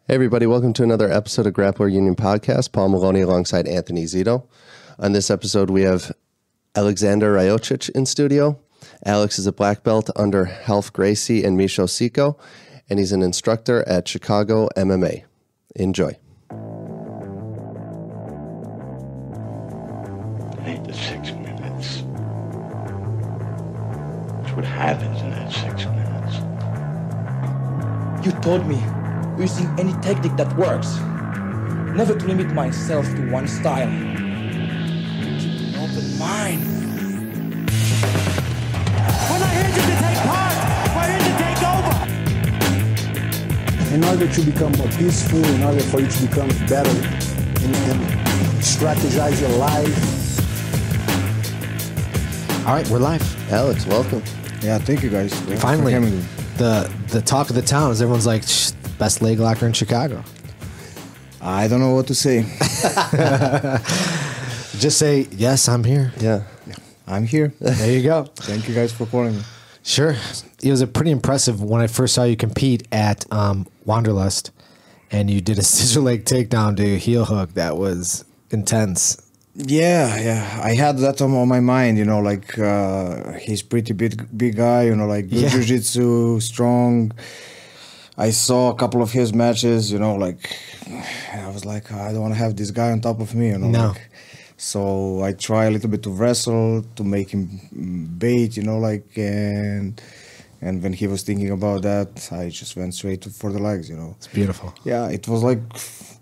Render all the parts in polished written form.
Hey everybody, welcome to another episode of Grappler Union Podcast. Paul Maloney alongside Anthony Zito. On this episode, we have Aleksandar Rajacic in studio. Alex is a black belt under Health Gracie and Misho Ceko, and he's an instructor at Chicago MMA. Enjoy. It ain't the 6 minutes. It's what happens in that 6 minutes. You told me using any technique that works, never to limit myself to one style. Keep an open mind. We're not here to take part, we're here to take over. In order to become more peaceful, in order for you to become better and strategize your life. All right, we're live. Alex, welcome. Yeah, thank you guys. Finally, the talk of the town is everyone's like, best leg locker in Chicago. I don't know what to say. Just say, yes, I'm here. Yeah. I'm here. There you go. Thank you guys for calling me. Sure. It was a pretty impressive when I first saw you compete at Wanderlust, and you did a scissor leg takedown to heel hook. That was intense. Yeah. I had that on my mind, like he's pretty big guy, like good jiu-jitsu, strong. I saw a couple of his matches, like I was like, I don't want to have this guy on top of me, No. So I try a little bit to wrestle to make him bait, and when he was thinking about that, I just went straight for the legs, It's beautiful. Yeah, it was like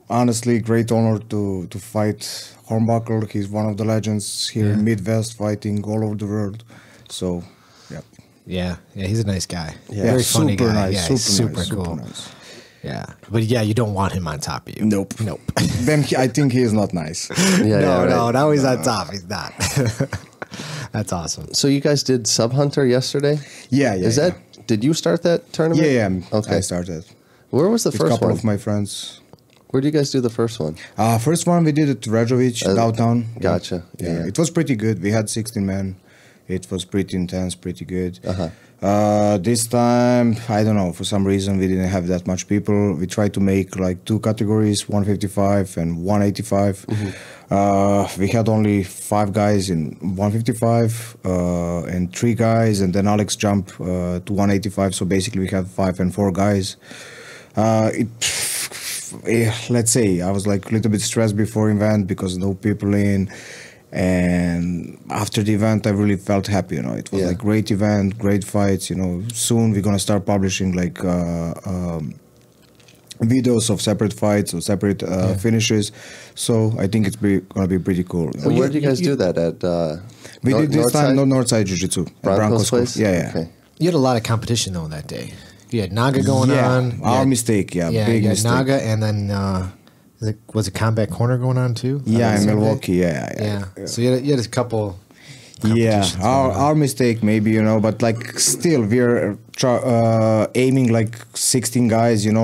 honestly great honor to fight Hornbuckle. He's one of the legends here in Midwest, fighting all over the world. So, yeah. Yeah, he's a nice guy. Yeah, Very funny super guy. nice, Yeah, super super cool. nice. Yeah, but you don't want him on top of you. Nope. Then I think he is not nice. No, he's on top. He's not. That's awesome. So you guys did Sub Hunter yesterday? Yeah. Did you start that tournament? Yeah. Okay. I started. Where was the With first a couple one? of my friends. Where did you guys do the first one? First one we did at Rajacic, downtown. Gotcha. Yeah. It was pretty good. We had 16 men. It was pretty intense, pretty good. This time, I don't know, for some reason we didn't have that much people. We tried to make like two categories, 155 and 185. We had only 5 guys in 155 and 3 guys, and then Alex jumped to 185. So basically we had 5 and 4 guys. Let's say I was like a little bit stressed before event because no people in. And after the event, I really felt happy. It was like great event, great fights. Soon we're gonna start publishing like videos of separate fights or separate finishes. So I think it's gonna be pretty cool. And where did you guys do that at? We did this time Northside Jiu-Jitsu at Broncos place. Yeah. Okay. You had a lot of competition though that day. You had Naga going on. Our mistake. Big mistake. Naga, and then was it Combat Corner going on too? Yeah, in Milwaukee. Yeah. So you had a couple. Yeah, our mistake maybe, but like still we're aiming like 16 guys, and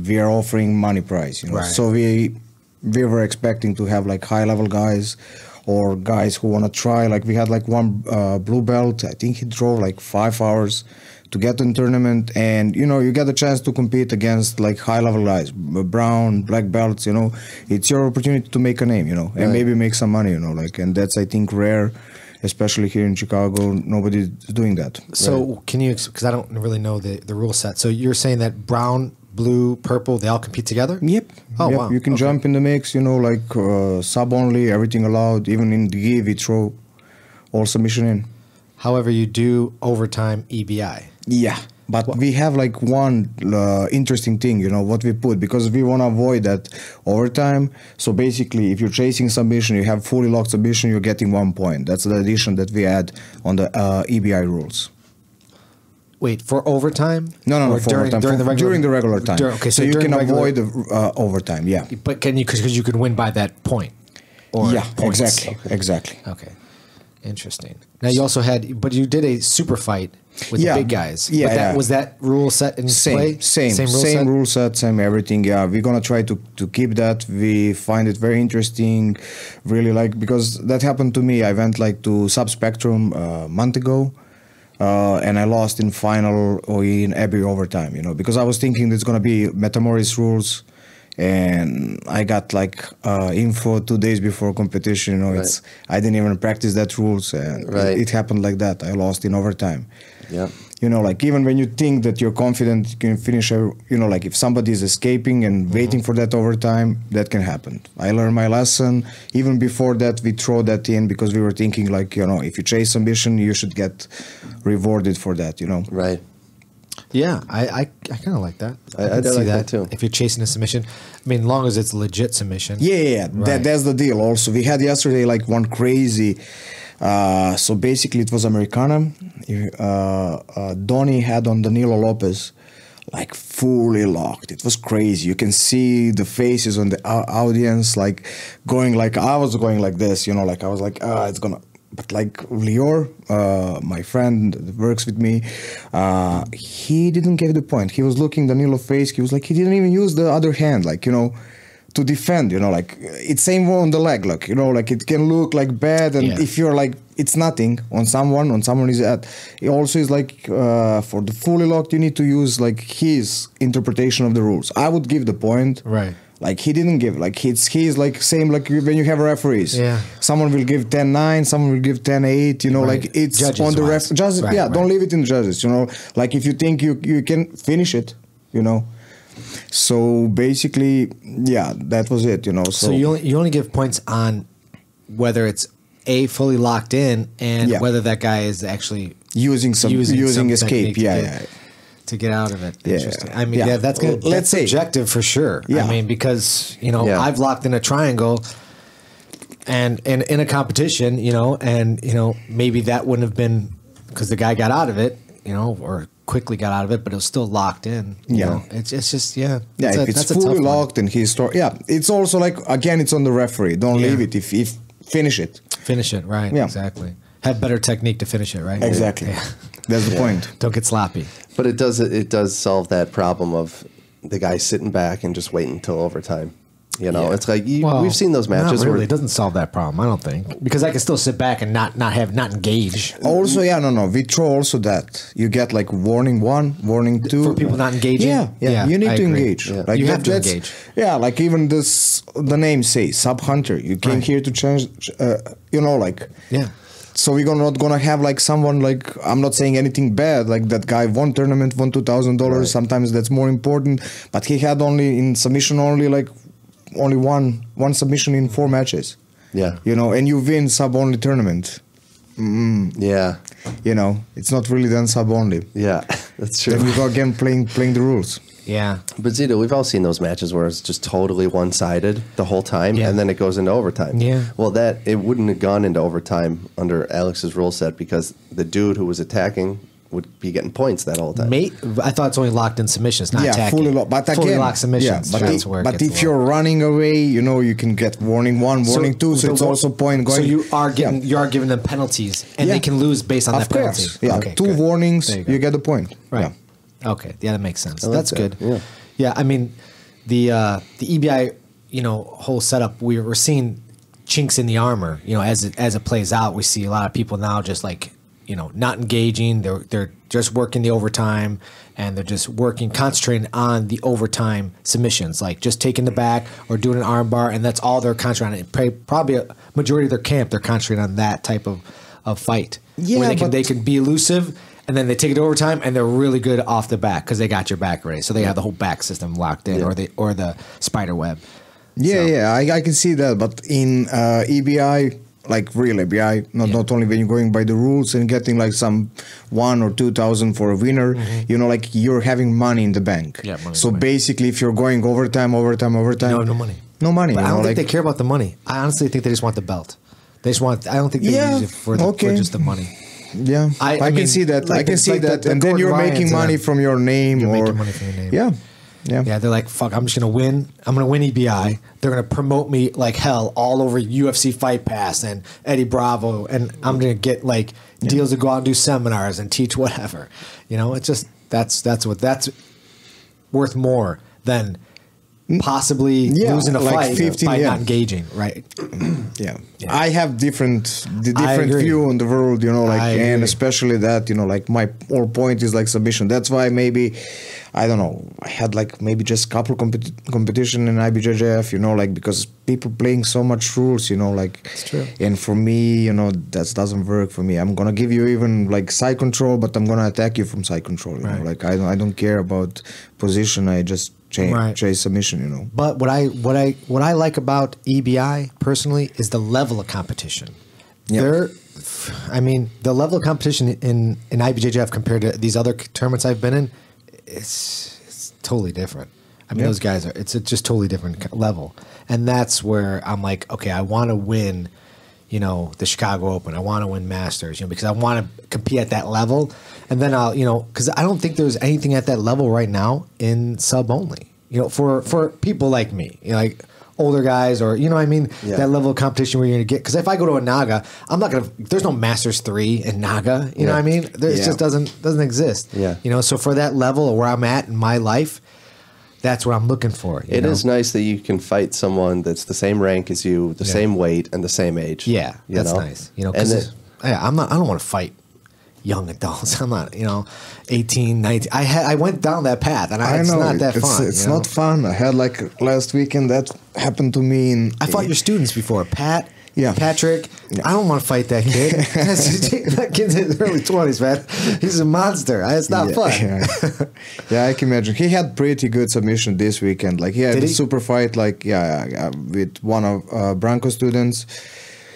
we are offering money prize, Right. So we were expecting to have like high level guys or guys who want to try. Like we had like one blue belt. I think he drove like 5 hours to get in tournament, and you get a chance to compete against like high level guys, brown, black belts. It's your opportunity to make a name, and maybe make some money, and that's I think rare, especially here in Chicago. Nobody's doing that. So can you? Because I don't really know the rule set. So you're saying that brown, blue, purple, they all compete together? Yep. Oh yep. wow. You can jump in the mix. Like sub only, everything allowed. Even in the gi, we throw all submission in. However, you do overtime EBI. Yeah, but we have like one interesting thing, what we put, because we want to avoid that overtime. So basically, if you're chasing submission, you have fully locked submission, you're getting 1 point. That's the addition that we add on the EBI rules. Wait, for overtime? No, Or for during overtime. During the regular time. Okay, so you during can regular- avoid the overtime, yeah. But can you, because you can win by that point? Or Yeah, points. exactly. Okay. Interesting. Now you also had, but you did a super fight with the big guys. Yeah, but was that rule set in play? Same rule set, same everything. Yeah, we're gonna try to keep that. We find it very interesting, really, like, because that happened to me. I went like to Subspectrum a month ago. and I lost in final or in every overtime, you know, because I was thinking it's gonna be Metamoris rules, and I got like info 2 days before competition. You know, Right. I didn't even practice that rules, and Right. it happened like that. I lost in overtime. Yeah. You know, like even when you think that you're confident you can finish, you know, like if somebody is escaping and waiting for that overtime, that can happen. I learned my lesson. Even before that, we throw that in because we were thinking like, you know, if you chase ambition, you should get rewarded for that, you know. Right. Yeah, I kind of like that. I can do like that too. If you're chasing a submission, I mean, long as it's legit submission. Yeah. Right. That's the deal. Also, we had yesterday like one crazy. So basically, it was Americana. Donnie had on Danilo Lopez, like fully locked. It was crazy. You can see the faces on the audience, like going like I was going like this. You know, like I was like, it's gonna. But like Lior, my friend that works with me, he didn't get the point. He was looking Danilo face. He was like, he didn't even use the other hand, like, you know, to defend, you know, like it's same on the leg, like, you know, like it can look like bad. And if you're like, it's nothing on someone is at, it also is like, for the fully locked, you need to use like his interpretation of the rules. I would give the point. Right. Like he didn't give, like he's like same like when you have referees. Yeah. Someone will give 10-9, someone will give 10-8, you know, Right. like it's Judges on the wise. judges. Right, Yeah, right. don't leave it in the judges, you know. Like if you think you can finish it, you know. So basically, yeah, that was it, you know. So you only give points on whether it's fully locked in and Yeah. whether that guy is actually using some escape, technique to yeah, get- yeah. to get out of it. Yeah. Interesting. I mean, Yeah. yeah, that's good. Let's That's say- subjective for sure. Yeah. I mean, because you know, Yeah. I've locked in a triangle, and in a competition, you know, and you know, maybe that wouldn't have been because the guy got out of it, you know, or quickly got out of it, but it was still locked in. You Yeah. know? It's just Yeah, That's if it's that's a tough fully one. locked and he's it's also like again, it's on the referee. Don't Yeah. leave it. If finish it. Finish it right. Yeah. Exactly. Have better technique to finish it right. Exactly. Yeah. That's the point. Don't get sloppy. But it does solve that problem of the guy sitting back and just waiting until overtime. You know, Yeah. it's like Well, we've seen those matches Not really. where It doesn't solve that problem, I don't think, because I can still sit back and not engage. Also, no, we throw also that you get like warning 1, warning 2 For people not engaging? Yeah, Yeah, you need I to agree. engage. Yeah. Like You have to that's- engage. Yeah, like even the name says sub hunter. You came Right. here to change. You know, like Yeah. So we're not gonna have like someone like I'm not saying anything bad like that guy won tournament, won $2,000. Right. Sometimes that's more important, but he had only in submission only one submission in 4 matches. Yeah. You know, and you win sub only tournament. Yeah. You know, it's not really done sub only. Yeah. That's true. Then you go again playing the rules. Yeah. But Zito, we've all seen those matches where it's just totally one-sided the whole time, Yeah. and then it goes into overtime. Yeah. Well, it wouldn't have gone into overtime under Alex's rule set because the dude who was attacking would be getting points that whole time. I thought it's only locked in submissions, not Yeah, attacking. fully locked. But fully again, locked submissions. yeah, that's where it but gets if a little- you're running away, you know, you can get warning 1, warning 2, so it's also point going. So you are giving them penalties, and Yeah. they can lose based on Of that penalty. course, yeah. Okay, 2 good. warnings, There go. you get the point. Right. Yeah. Okay. Yeah, that makes sense. like That's that. good. Yeah. Yeah. I mean, the EBI, you know, whole setup. We're seeing chinks in the armor. You know, as it plays out, we see a lot of people now just like, you know, not engaging. They're just working the overtime, and they're just concentrating on the overtime submissions, like just taking the back or doing an arm bar, and that's all they're concentrating on. Probably a majority of their camp, they're concentrating on that type of fight. Yeah, where but- they can be elusive, and then they take it to overtime, and they're really good off the back because they got your back ready. So they have the whole back system locked in, Yeah. or the spider web. Yeah, I can see that. But in EBI, like real EBI, not only when you're going by the rules and getting like some 1 or 2,000 for a winner, you know, like you're having money in the bank. Yeah, money in so the bank. basically, if you're going overtime, No money. No money. But you I know, don't think like- they care about the money. I honestly think they just want the belt. They just want. I don't think they Yeah, use it for okay. just the money. Yeah, I I mean, can see that. like I can the- see like that, the and then Gordon you're Ryans making and money them. from your name. You're or, making money from your name. Yeah, yeah. Yeah, they're like, fuck, I'm just going to win. I'm going to win EBI. They're going to promote me like hell all over UFC Fight Pass and Eddie Bravo. And I'm going to get like deals to go out and do seminars and teach whatever. You know, it's just, that's worth more than possibly losing a like fight 15, by yeah. not engaging, right? Yeah. Yeah. I have different agree. view on the world, you know, like, I and agree. especially that, you know, like my whole point is like submission. That's why maybe, I don't know, I had like maybe just couple competition in IBJJF, you know, like because people playing so much rules, you know, like, It's true. and for me, you know, that doesn't work for me. I'm gonna give you even like side control, but I'm gonna attack you from side control, you know, like I don't care about position. I just chase submission, you know. But what I like about EBI personally is the level of competition. Yeah. I mean, the level of competition in IBJJF compared to these other tournaments I've been in, it's totally different. I mean, those guys it's a just totally different level, and that's where I'm like, okay, I want to win, you know, the Chicago Open. I want to win Masters, you know, because I want to compete at that level. And then I'll, you know, because I don't think there's anything at that level right now in sub only, you know, for people like me, you know, like older guys or, you know what I mean? Yeah. That level of competition where you're going to get, because if I go to a Naga, I'm not going to, there's no Masters 3 in Naga, you know what I mean? There, It just doesn't exist. Yeah. You know, so for that level of where I'm at in my life, that's what I'm looking for. It is nice that you can fight someone that's the same rank as you, the same weight, and the same age. Yeah, you that's know? nice. You know, And because I don't want to fight young adults. I'm not, you know, 18, 19. I went down that path, and it's not that fun. It's you know? not fun. I had like last weekend that happened to me. I fought your students before, Pat. Yeah. Patrick, Yeah. I don't want to fight that kid. That kid's in his early 20s, man. He's a monster. It's not fun. Yeah, I can imagine. He had pretty good submission this weekend. Like he had Did a he? super fight, like with one of Branco students.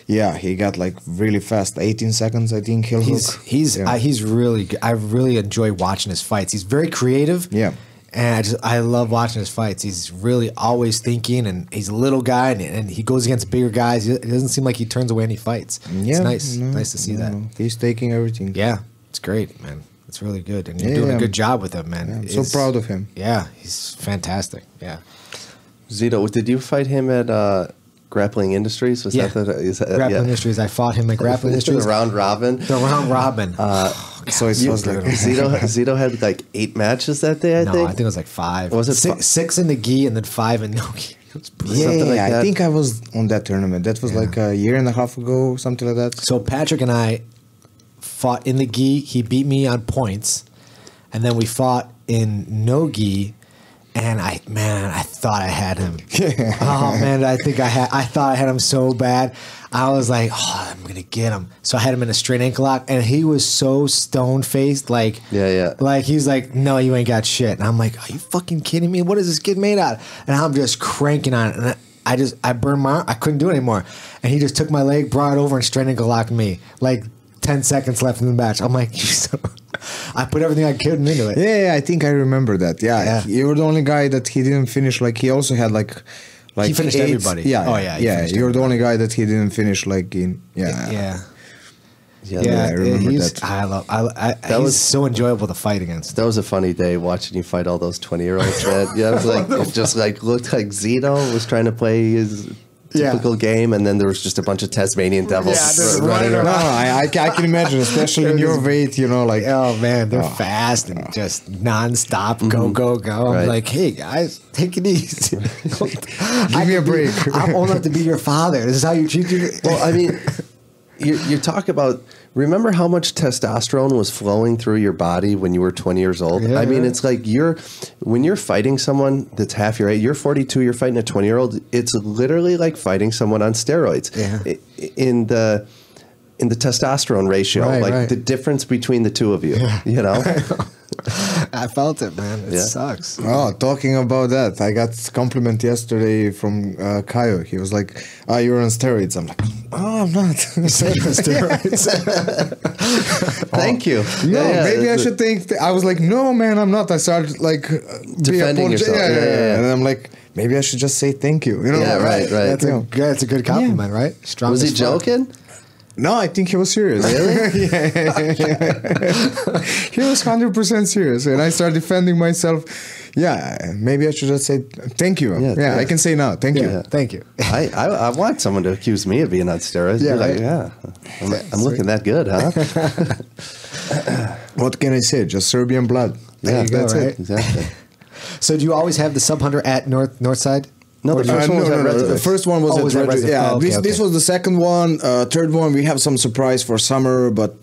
Yeah, he got like really fast, 18 seconds, I think. He's really good. I really enjoy watching his fights. He's very creative. Yeah. And I love watching his fights. He's really always thinking, and he's a little guy, and he goes against bigger guys. It doesn't seem like he turns away any fights. Yeah, It's nice to see that. He's taking everything. Yeah, it's great, man. It's really good, and you're doing a good job with him, man. Yeah, I'm so proud of him. Yeah, he's fantastic. Yeah. Zito, did you fight him at Grappling Industries? Was Yeah. Grappling Industries. I fought him at Grappling Industries. The round robin. The round robin. So it was like Zito had like 8 matches that day, I No, think. I think it was like 5. Was it six in the gi and then 5 in no gi? It was brutal. something like I that. think I was on that tournament. That was like a year and a half ago, something like that. So Patrick and I fought in the gi. He beat me on points, and then we fought in no gi. And I thought I had him. Oh man, I thought I had him so bad. I was like, oh, I'm gonna get him. So I had him in a straight ankle lock, and he was so stone faced, like, like he's like, no, you ain't got shit. And I'm like, are you fucking kidding me? What is this kid made out of? And I'm just cranking on it, and I burned my arm. I couldn't do it anymore. And he just took my leg, brought it over, and straight ankle locked me. Like 10 seconds left in the match. I'm like, I put everything I could into it. Yeah, I think I remember that. Yeah, you were the only guy that he didn't finish. Like he also had like he finished 8, everybody. Yeah, oh yeah, You're the only guy that he didn't finish. Like in yeah. I remember that. He's was so enjoyable to fight against. That was a funny day watching you fight all those 20-year-olds. Yeah, it was like it just like looked like Zito was trying to play his typical game, and then there was just a bunch of Tasmanian devils running around. No, I can imagine, especially in your weight, you know, like oh man, they're fast and just nonstop, go. I'm like, hey guys, take it easy. Give me a break. I'm old enough to be your father. This is how you treat your. Well, I mean, you talk about. Remember how much testosterone was flowing through your body when you were 20 years old? Yeah, I mean, it's like when you're fighting someone that's half your age, you're 42, you're fighting a 20-year-old, it's literally like fighting someone on steroids. Yeah. In the testosterone ratio, the difference between the two of you, you know? I felt it, man. It sucks. Oh, talking about that, I got a compliment yesterday from Kaio. He was like, you're on steroids. I'm like, oh, I'm not. Steroids. Thank you. No, maybe I should think. I was like, no, man, I'm not. I started like defending yourself. Yeah. And I'm like, maybe I should just say thank you. You know? Yeah, right. That's a good compliment, right? Strong. Was he joking? No, I think he was serious. Really? He was 100% serious, and I started defending myself. Yeah, maybe I should just say thank you. Yeah, I can say now. Thank you. Thank you. I want someone to accuse me of being on steroids. Yeah, like, right. I'm looking that good, huh? What can I say? Just Serbian blood. Yeah, you go, that's right? it. Exactly. So do you always have the sub 100 at North Side? No, the first one was at Red The Sox. first one was Oh, was at that Red Red- Yeah, oh, okay, this okay. was the second one. Third one, we have some surprise for summer, but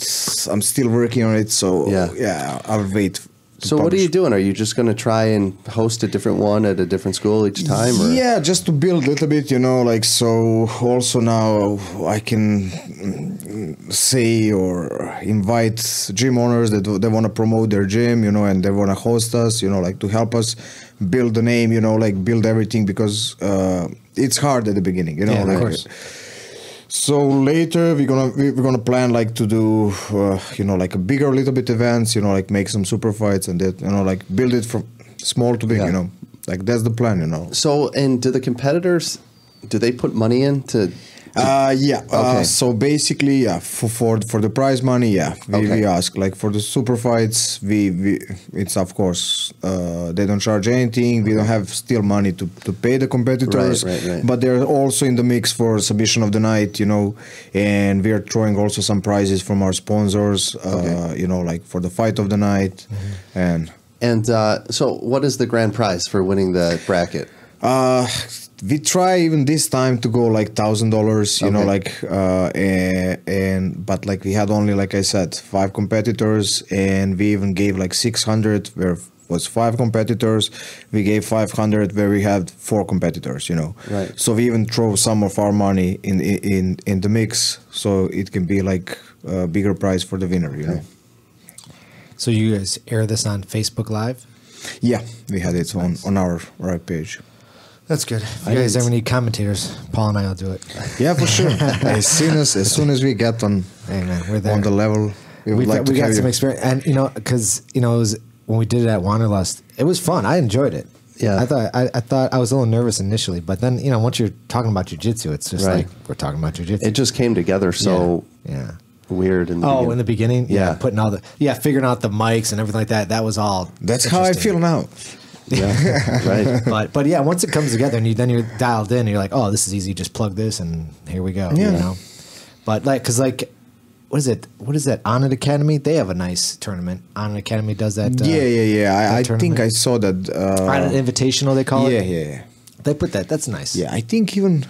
I'm still working on it. So Yeah. I'll wait. to So what are publish. you doing? Are you just going to try and host a different one at a different school each time? Or? Yeah, just to build a little bit, like, so also now I can say or invite gym owners that they want to promote their gym, and they want to host us, like to help us build the name, like build everything, because it's hard at the beginning, Yeah, like, of course. So later we're gonna plan like to do like a bigger little bit events, like make some super fights and that, like build it from small to big, Yeah. like that's the plan, So, and do the competitors, do they put money in to Yeah. Okay. So basically, yeah, for the prize money, yeah, we ask, like, for the super fights, we it's of course they don't charge anything. We don't have still money to pay the competitors, Right. but they're also in the mix for submission of the night, and we are throwing also some prizes from our sponsors, like for the fight of the night, and And so, what is the grand prize for winning the bracket? we try even this time to go like $1,000, Okay. like but like we had only, like I said, 5 competitors, and we even gave like 600 where was 5 competitors. We gave 500 where we had 4 competitors, Right. So we even throw some of our money in the mix, so it can be like a bigger prize for the winner, So you guys air this on Facebook Live? Yeah, we had it on our right page. That's good. If you guys ever need commentators, Paul and I will do it. Yeah, for sure. as soon as we get on Hey man, we're there. on the level, we would like to we got have some you. experience, and because it was when we did it at Wanderlust, it was fun. I enjoyed it. Yeah. I thought I was a little nervous initially, but then once you're talking about jiu-jitsu, it's just Right. like we're talking about jiu-jitsu. It just came together so yeah. weird. In the Oh, beginning. in the beginning, Yeah. putting all figuring out the mics and everything like that. That was all. That's how I interesting. feel now. Yeah, right. But yeah, once it comes together and then you're dialed in, and you're like, oh, this is easy. Just plug this and here we go. Yeah. But what is it? What is that? Onnit Academy? They have a nice tournament. Onnit Academy does that. I think tournament? I saw that. Onnit Invitational, they call it. Yeah. They put that. That's nice. Yeah, I think even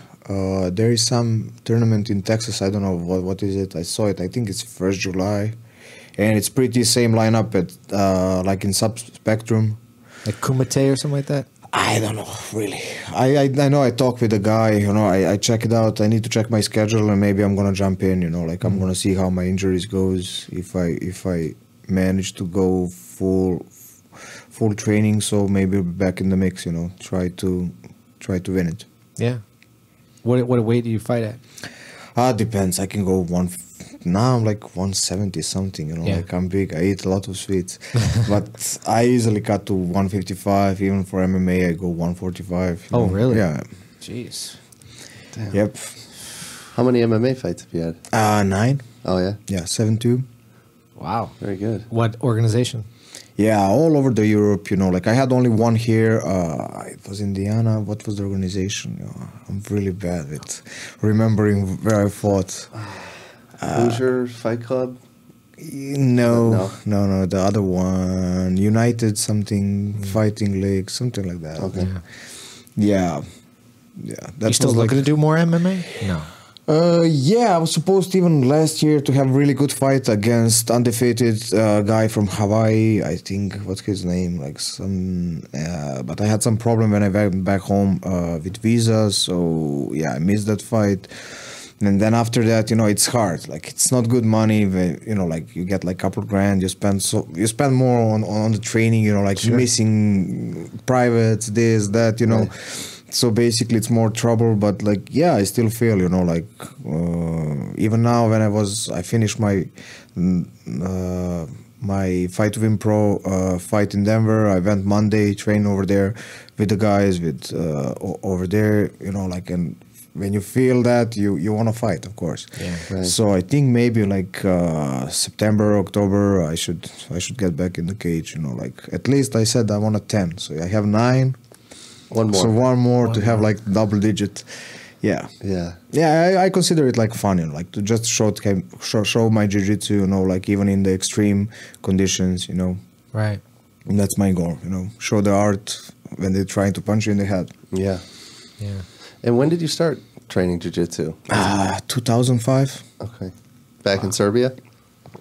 there is some tournament in Texas. I don't know what is it. I saw it. I think it's 1st July, and it's pretty same lineup at like in Sub Spectrum. Like Kumite or something like that. I don't know, really. I know I talked with a guy, I check it out. I need to check my schedule, and maybe I'm gonna jump in, like I'm gonna see how my injuries goes, if I manage to go full training, so maybe back in the mix, try to win it. Yeah. What weight do you fight at? Depends. I can go now I'm like 170 something, Yeah. like I'm big. I eat a lot of sweets, but I easily cut to 155. Even for MMA, I go 145. Oh, really? Yeah. Jeez. Yep. How many MMA fights have you had? 9. Oh, yeah. Yeah, 7-2. Wow. Very good. What organization? Yeah, all over the Europe, like I had only one here. It was Indiana. What was the organization? I'm really bad at remembering where I fought. Hoosier Fight Club? No. The other one, United something, Fighting League, something like that. Okay. Yeah. That You still was looking to do more MMA? No. Yeah, I was supposed even last year to have a really good fight against undefeated guy from Hawaii. I think, what's his name? But I had some problem when I went back home with visas. So yeah, I missed that fight. And then after that, it's hard. Like, it's not good money. Like you get like a couple grand. You spend more on the training. Like missing privates, this, that. Right. So basically, it's more trouble. But like, yeah, I still feel. Even now when I finished my my Fight to Win Pro fight in Denver. I went Monday, train over there with the guys over there. And when you feel that, you want to fight, of course. Yeah. Right. So I think maybe like September, October, I should get back in the cage. At least I said I want a 10. So I have 9. One more. So one more to have like double digit. Yeah. Yeah. Yeah, I consider it like fun, like to just show my jiu-jitsu, like even in the extreme conditions, Right. And that's my goal, you know, show the art when they're trying to punch you in the head. Yeah. Yeah. And when did you start training jiu-jitsu? 2005. Okay. Back in Serbia?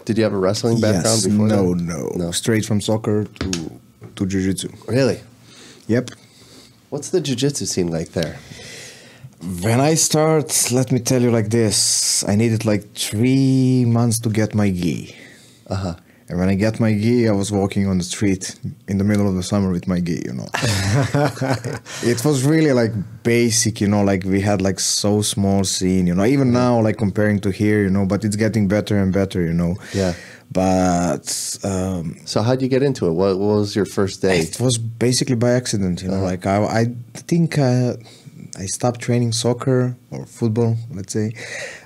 Did you have a wrestling background Yes, before no, that? no. Straight from soccer to jiu-jitsu. Really? Yep. What's the jiu-jitsu scene like there? When I start, let me tell you like this. I needed like 3 months to get my gi. Uh-huh. And when I get my gi, I was walking on the street in the middle of the summer with my gi, you know. It was really like basic, you know, like we had like so small scene, you know, even now, like comparing to here, you know, but it's getting better and better, you know. Yeah. But So how'd you get into it? What was your first day? it was basically by accident, you know, like I think I stopped training soccer or football, let's say.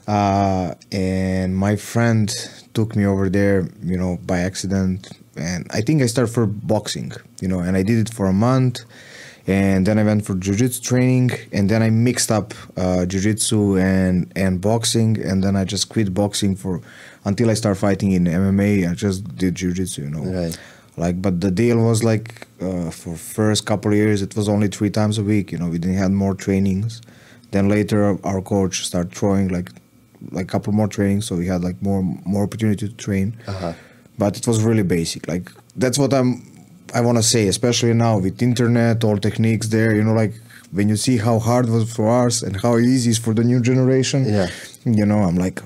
And my friend took me over there, you know, by accident. And I think I started for boxing, you know, and I did it for a month. And then I went for jiu-jitsu training. And then I mixed up jiu-jitsu and boxing. And then I just quit boxing until I started fighting in MMA. I just did jiu-jitsu, you know. Right. Like, but the deal was like, for first couple of years, it was only 3 times a week. You know, we didn't have more trainings. Then later, our coach started throwing like a couple more trainings, so we had like more opportunity to train. Uh-huh. But it was really basic. Like that's what I want to say, especially now with internet, all techniques there. You know, like when you see how hard it was for us and how easy it is for the new generation. Yeah. You know, I'm like,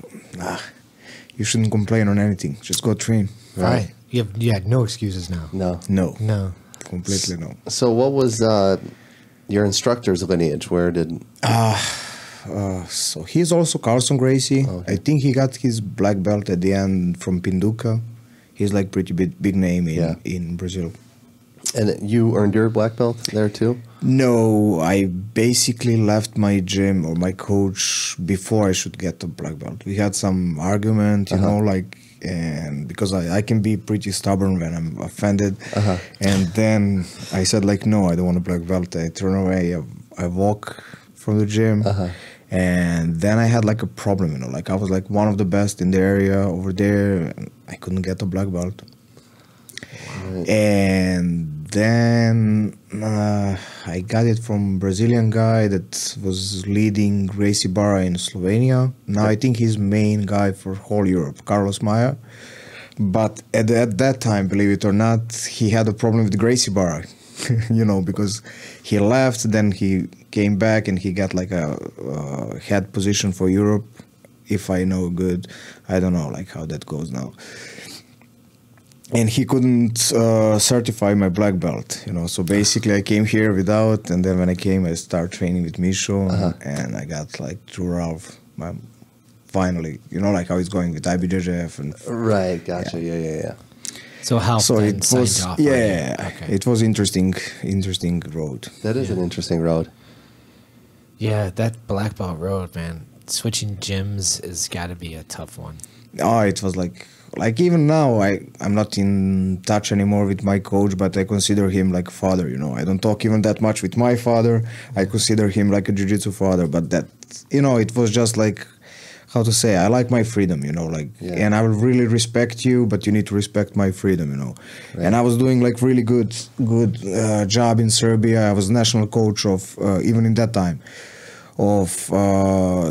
you shouldn't complain on anything. Just go train. Right. You had no excuses now. No. No. Completely no. So what was your instructor's lineage? Where did... So he's also Carlson Gracie. Okay. I think he got his black belt at the end from Pinduca. He's like pretty big name in Brazil. And you earned your black belt there too? No, I basically left my gym or my coach before I should get the black belt. We had some argument, you know, like, and because I can be pretty stubborn when I'm offended. And then I said like, no, I don't want a black belt. I turn away. I walk from the gym. And then I had like a problem, you know, like I was like one of the best in the area over there. And I couldn't get a black belt. Right. And then I got it from Brazilian guy that was leading Gracie Barra in Slovenia. Now I think he's main guy for whole Europe, Carlos Maia. But at that time, believe it or not, he had a problem with Gracie Barra, you know, because he left, then he came back and he got like a head position for Europe, if I know good. I don't know like how that goes now. And he couldn't certify my black belt, you know. So basically I came here without, and then when I came, I started training with Misho, and I got like through Ralph, finally, you know, like how it's going with IBJJF. And Right, gotcha, yeah. So how it was, signed off? okay. It was interesting road. That is an interesting road. Yeah, that black belt road, man. Switching gyms has got to be a tough one. Oh, it was like even now, I'm not in touch anymore with my coach, but I consider him like father, you know. I don't talk even that much with my father. I consider him like a jiu-jitsu father, but that, you know, it was just like, how to say, I like my freedom, you know, like, and I will really respect you, but you need to respect my freedom, you know. Right. And I was doing like really good job in Serbia. I was national coach of, even in that time, of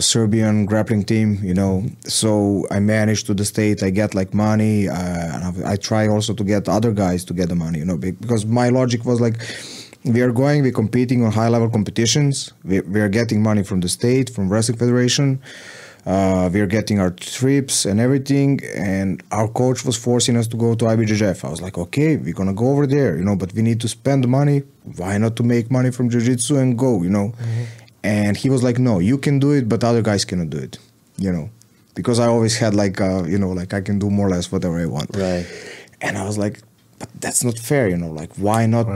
Serbian grappling team, you know. So I managed to the state, I get like money, and I try also to get other guys to get the money, you know, because my logic was like, we're competing on high level competitions, we are getting money from the state, from Wrestling Federation, we are getting our trips and everything, and our coach was forcing us to go to IBJJF. I was like, okay, we're gonna go over there, you know, but we need to spend the money, why not to make money from jiu-jitsu and go, you know. And he was like, no, you can do it, but other guys cannot do it, you know. Because I always had like, you know, like I can do more or less whatever I want. Right. And I was like, but that's not fair, you know, like why not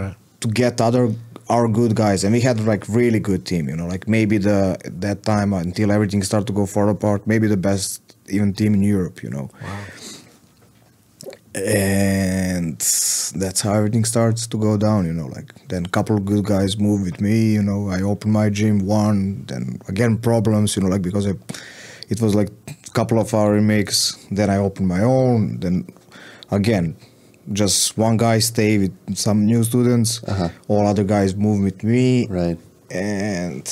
to get our good guys? And we had like really good team, you know, like maybe that time until everything started to go far apart, maybe the best even team in Europe, you know. Wow. And that's how everything starts to go down, you know, like then a couple of good guys moved with me, you know. I opened my gym, then again problems, you know, like because it was like a couple of our remakes, then I opened my own, then again just one guy stay with some new students. All other guys move with me. Right. And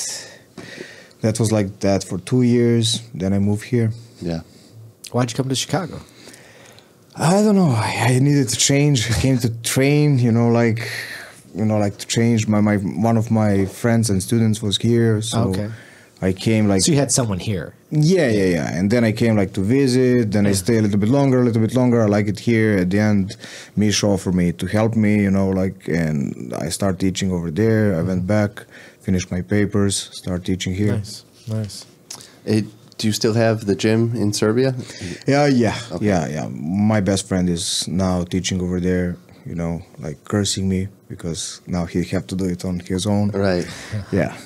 that was like that for 2 years. Then I moved here. Yeah. Why'd you come to Chicago? I don't know. I needed to change. I came to train, like to change. My one of my friends and students was here, so Okay. I came like. So you had someone here. Yeah. And then I came like to visit. Then I stay a little bit longer. I like it here. At the end, Misho offered me to help me, and I started teaching over there. I went back, finished my papers, start teaching here. Nice. Do you still have the gym in Serbia? Yeah. My best friend is now teaching over there, like cursing me because now he have to do it on his own. Right. Yeah.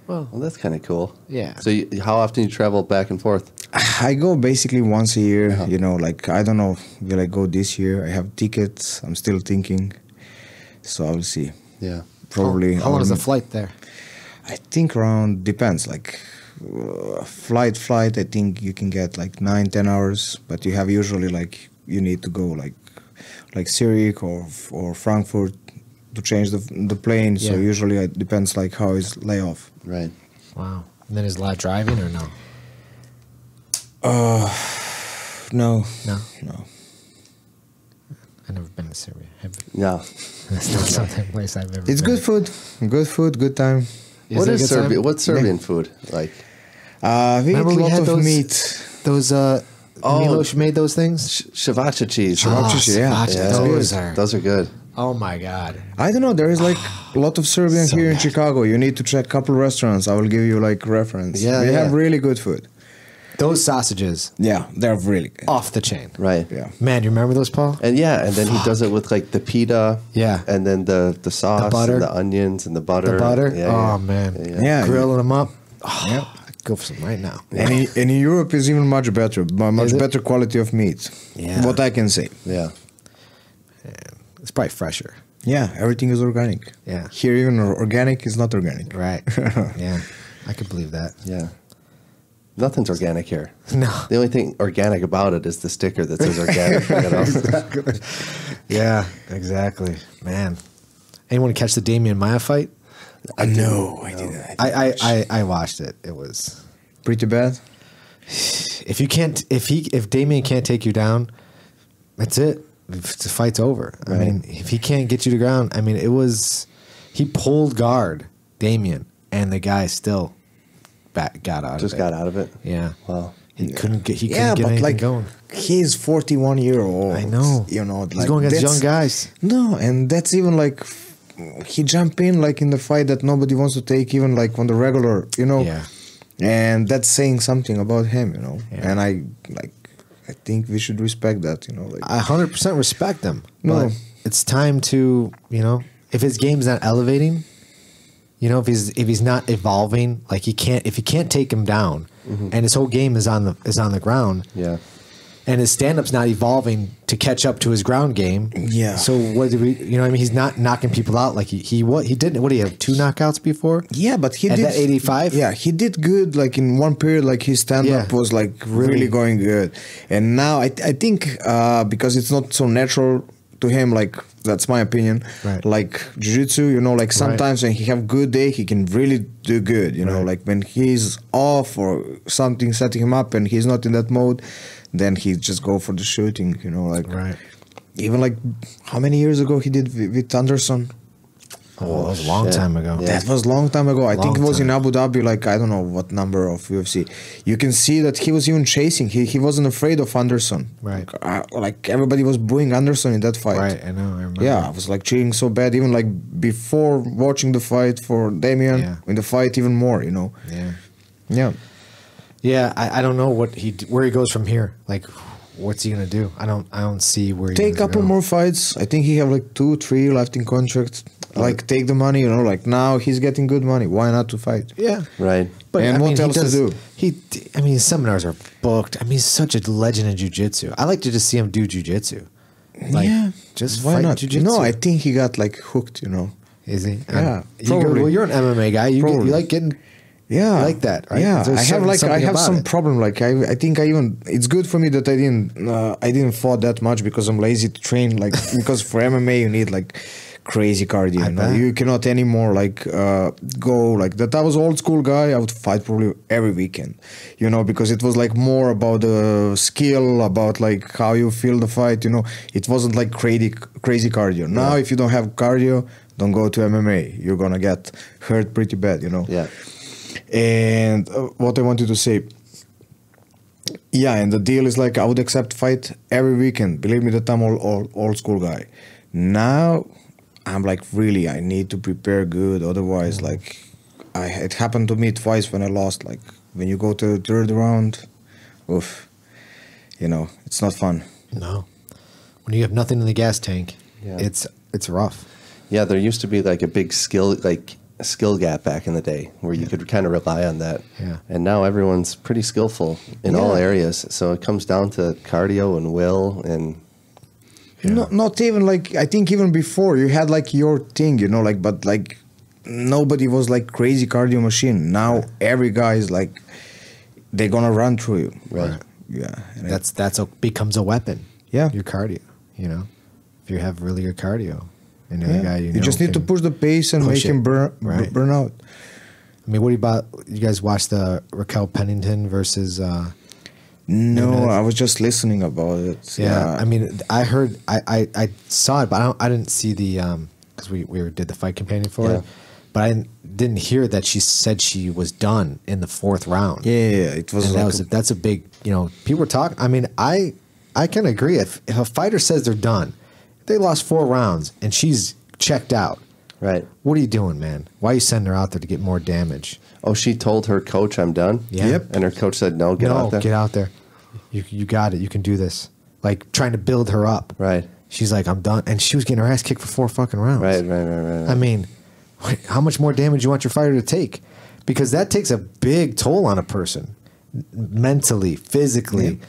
Well, that's kind of cool. Yeah. So how often you travel back and forth? I go basically once a year, like I don't know, will I go this year? I have tickets. I'm still thinking. So I will see. Yeah. Probably. How long is the flight there? I think around, depends, like flight, I think you can get like 9-10 hours, but you have usually like, you need to go like Zurich or Frankfurt to change the plane. So Yeah. usually it depends like how is layoff. Right. Wow. And then is a lot of driving or no? No. I've never been to Serbia. Yeah. That's not something place I've ever It's been. good food, good time. What it a is good time? Serbia? What's Serbian food like? We eat Remember a we lot had of those- meat. Those Milos made those things? Shavacha cheese. Shavacha, yeah. Sriracha, Those are good. Oh my god. I don't know. There is like a lot of Serbian So here in bad. Chicago. You need to check a couple restaurants. I will give you like reference. Yeah, they yeah. have really good food. Those sausages Yeah, they're really good. off the chain. Right. Yeah. Man, you remember those, Paul? And and then he does it with like the pita. Yeah. And then the sauce, The butter. and the onions, and the butter. The butter? Yeah, Oh man. Yeah. Grilling them up. Yeah. I'd go for some right now. And in Europe is even much better, much Is it? better quality of meat. Yeah. What I can say. Yeah. It's probably fresher. Yeah, everything is organic. Yeah. Here even organic is not organic. Right. Yeah. I could believe that. Yeah. Nothing's organic here. No. The only thing organic about it is the sticker that says organic. Yeah, exactly. Man. Anyone catch the Damian Maya fight? I know. I didn't. I watched it. It was Pretty bad. if Damian can't take you down, that's it. The fight's over. I mean, if he can't get you to ground, I mean, he pulled guard, Damian, and the guy still got out of it. Just got out of it. Yeah. Wow. He couldn't get Yeah, but anything like going. he's 41 year old. I know. He's going against young guys. No, and that's even like he jumped in like in the fight that nobody wants to take, even like on the regular, Yeah. And that's saying something about him, Yeah. And I think we should respect that, like I 100% respect him. No. But it's time to, if his game's not elevating, if he's not evolving, like if he can't take him down, and his whole game is on the ground, Yeah. and his stand-up's not evolving to catch up to his ground game. Yeah. So what do we? He's not knocking people out like he didn't. What did he have 2 knockouts before? Yeah, but he At did that 85? Yeah, he did good. Like in one period, like his stand up Yeah. was like really going good. And now I think because it's not so natural to him, like that's my opinion. Right. Like jiu-jitsu, like sometimes when he have good day, he can really do good. Like when he's off or something setting him up and he's not in that mode, then he just go for the shooting. Like Right. even like how many years ago he did with Anderson. Oh, that was a long shit. time ago. Yeah. That was a long time ago. I think it Long was in time. Abu Dhabi, like I don't know what number of UFC. You can see that he was even chasing. He wasn't afraid of Anderson. Right. Like everybody was booing Anderson in that fight. Right. I know. I remember. Yeah, I was like cheering so bad. Even like before watching the fight for Damian, Yeah. in the fight even more. Yeah. Yeah. Yeah. I don't know where he goes from here. Like, what's he gonna do? I don't see where he Take a goes couple go. more fights. I think he have like 2-3 left in contract. Like take the money. Like now he's getting good money. Why not to fight? Yeah. Right. But And what else to do? His seminars are booked. I mean, he's such a legend in jiu-jitsu. I like to just see him do jiu-jitsu. Like, Yeah. just Why fight not? jiu-jitsu. No, I think he got like hooked. Is he? Yeah, Well, you're an MMA guy. You Probably. like getting Yeah, You like that, right? Yeah, There's I have some it. problem. Like I think it's good for me that I didn't fought that much because I'm lazy to train. Like because for MMA you need like crazy cardio. I You know? bet. You cannot anymore like go like that. I was old school guy. I would fight probably every weekend. You know, because it was like more about the skill, about like how you feel the fight. You know, it wasn't like crazy cardio. Now if you don't have cardio, don't go to MMA. You're gonna get hurt pretty bad. You know. Yeah. And what I wanted to say, yeah, and the deal is like I would accept fight every weekend. Believe me that I'm old school guy. Now I'm like really I need to prepare good. Otherwise, like it happened to me twice when I lost. Like when you go to the third round, oof, you know it's not fun. No. When you have nothing in the gas tank, Yeah. it's rough. Yeah, there used to be like a big skill gap back in the day where you could kind of rely on that. Yeah. And now everyone's pretty skillful in all areas. So it comes down to cardio and will and Not even like I think even before you had like your thing, you know, like but like nobody was like crazy cardio machine. Now every guy is like they're gonna run through you. Right. Yeah. And That's becomes a weapon. Yeah. Your cardio, you know. If you have really good cardio and you're the guy you just need to push the pace and make him burn out. I mean, what about you guys watch the Raquel Pennington versus No, Nunez? I was just listening about it. I mean, I heard I saw it, but I didn't see the because we did the fight companion for Yeah. it, but I didn't hear that she said she was done in the 4th round. Yeah, it was And like that's a big, you know, people were talking. I mean, I can agree. If a fighter says they're done, they lost 4 rounds and she's checked out. right. What are you doing, man? Why are you sending her out there to get more damage? Oh, she told her coach, "I'm done." Yeah. Yep. And her coach said, "No, get out there." Get out there. You got it. You can do this. Like trying to build her up. Right. She's like, I'm done. And she was getting her ass kicked for 4 fucking rounds. Right. I mean, how much more damage you want your fighter to take? Because that takes a big toll on a person. Mentally, physically.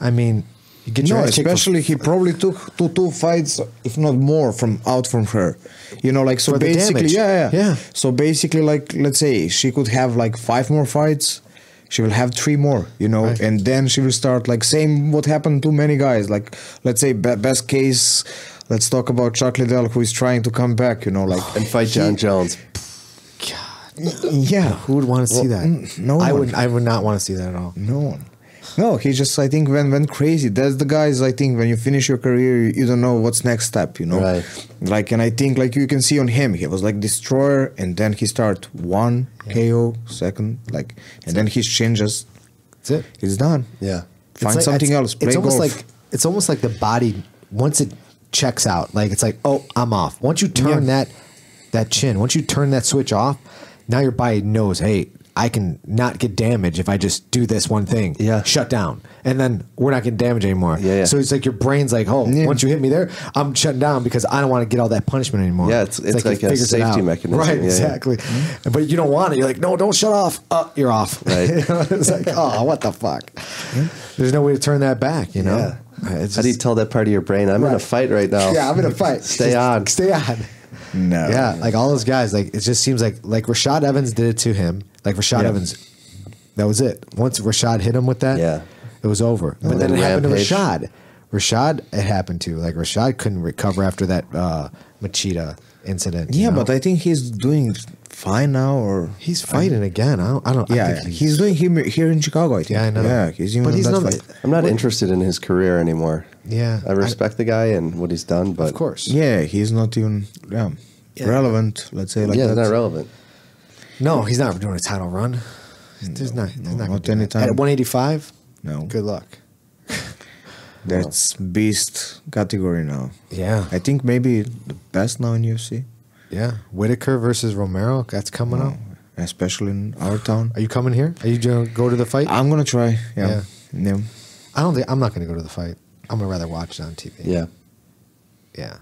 I mean, you get your no, ass kicked especially he probably took two fights, if not more, from her. You know, like so For the basically, damage. Yeah. So basically, like let's say she could have like 5 more fights, she will have 3 more. You know, Right. and then she will start like same what happened to many guys. Like let's say best case, let's talk about Chuck Liddell who is trying to come back. You know, like And fight John Jones. yeah, Who would want to see that? no I one. would not want to see that at all. No one. No, he just I think went crazy. That's the guys I think when you finish your career you don't know what's next step, you know. Right. Like and I think like you can see on him, he was like destroyer and then he start 1 KO, second, like and then his chin just That's it. he's done. Yeah. Find It's like- something it's- else. Play it's almost golf. it's almost like the body once it checks out, like it's like, oh, I'm off. Once you turn that chin, once you turn that switch off, now your body knows, hey, I can not get damage if I just do this one thing. Yeah. Shut down. And then we're not getting damage anymore. Yeah. So it's like your brain's like, oh, Yeah. once you hit me there, I'm shutting down because I don't want to get all that punishment anymore. Yeah, it's like it a figures it safety out. mechanism. Right, Yeah, yeah. exactly. But you don't want it. You're like, no, don't shut off. You're off. Right. You know, it's like, oh, what the fuck? There's no way to turn that back, you know? Yeah. It's How do you tell that part of your brain, I'm in a Right. fight right now? Yeah, I'm in a fight. Stay on. Stay on. No. Yeah, like all those guys, like it just seems like Rashad Evans did it to him. Like Rashad Evans, that was it. Once Rashad hit him with that, Yeah. it was over. But then then it happened Rampage. to Rashad. Rashad, it happened to. Like Rashad couldn't recover after that Machida incident. Yeah, you know? but I think he's doing fine now or he's fighting again. I don't. I yeah, think he's doing him here in Chicago, I think. Yeah, I know. Yeah, he's even But on he's that not- fight. I'm not interested in his career anymore. Yeah, I respect the guy and what he's done, but of course. Yeah, he's not even relevant, let's say like yeah, that. it's not relevant. No, he's not doing a title run. There's not. He's not gonna not do that. anytime. At 185. No. Good luck. That's beast category now. Yeah. I think maybe the best now in UFC. Yeah, Whitaker versus Romero. That's coming up. Especially in our town. Are you coming here? Are you gonna go to the fight? I'm gonna try. Yeah. I don't think I'm not gonna go to the fight. I'm gonna rather watch it on TV. Yeah. Yeah.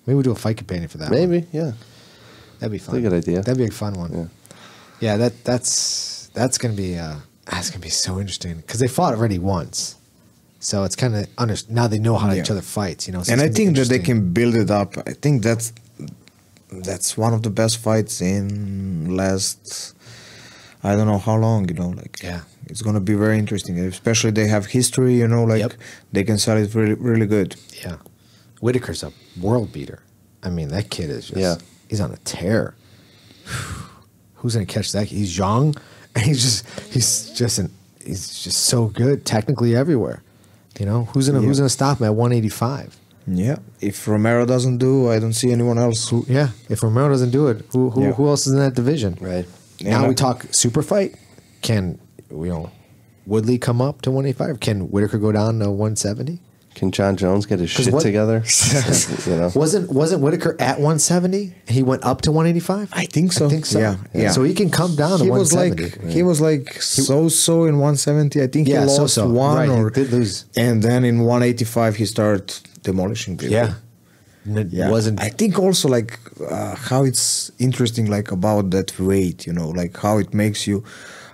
Maybe we'll do a fight companion for that. Maybe, one. yeah. That'd be fun. That's a good idea. That'd be a fun one. Yeah. Yeah. That's gonna be so interesting because they fought already once, so it's kind of now they know how each other fights. You know. So And it's I gonna be think that they interesting. can build it up. I think that's one of the best fights in last I don't know how long, you know, like it's gonna be very interesting. Especially they have history, you know, like they can sell it really, really good. Yeah, Whitaker's a world beater. I mean, that kid is just he's on a tear. Who's gonna catch that? He's young, and he's just so good technically everywhere. You know, who's gonna stop him at 185? Yeah, if Romero doesn't do, I don't see anyone else. If Romero doesn't do it, who else is in that division? Right. Now we talk super fight. Can Woodley come up to 185? Can Whitaker go down to 170? Can John Jones get his shit together? You know, wasn't Whitaker at 170? He went up to 185. I think so. Yeah. So he can come down to 170. He was like so in 170. I think he lost one or he did lose. And then in 185 he started demolishing people. Yeah. Wasn't. I think also like how it's interesting like about that weight, you know, like how it makes you,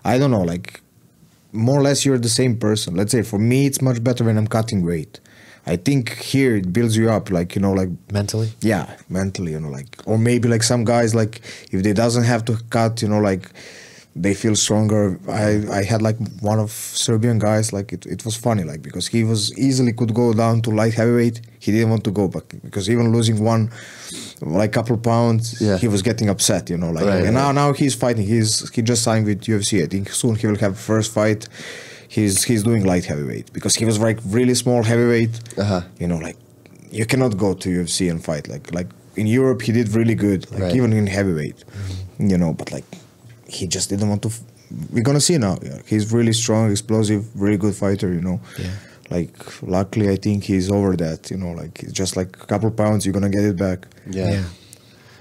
I don't know, like more or less you're the same person. Let's say for me it's much better when I'm cutting weight. I think here it builds you up, like, you know, like mentally. Yeah, mentally, you know, like, or maybe like some guys, like if they doesn't have to cut, you know, like they feel stronger. I had like one of Serbian guys, like it was funny, like because he was easily could go down to light heavyweight. He didn't want to go back because even losing one, like couple pounds, he was getting upset, you know, like and now he's fighting. He just signed with UFC. I think soon he will have first fight. He's doing light heavyweight because he was like really small heavyweight. You know, like you cannot go to UFC and fight like in Europe. He did really good, like even in heavyweight. You know, but like he just didn't want to. We're gonna see now. He's really strong, explosive, really good fighter. You know, like luckily I think he's over that. You know, like it's just like a couple pounds, you're gonna get it back. I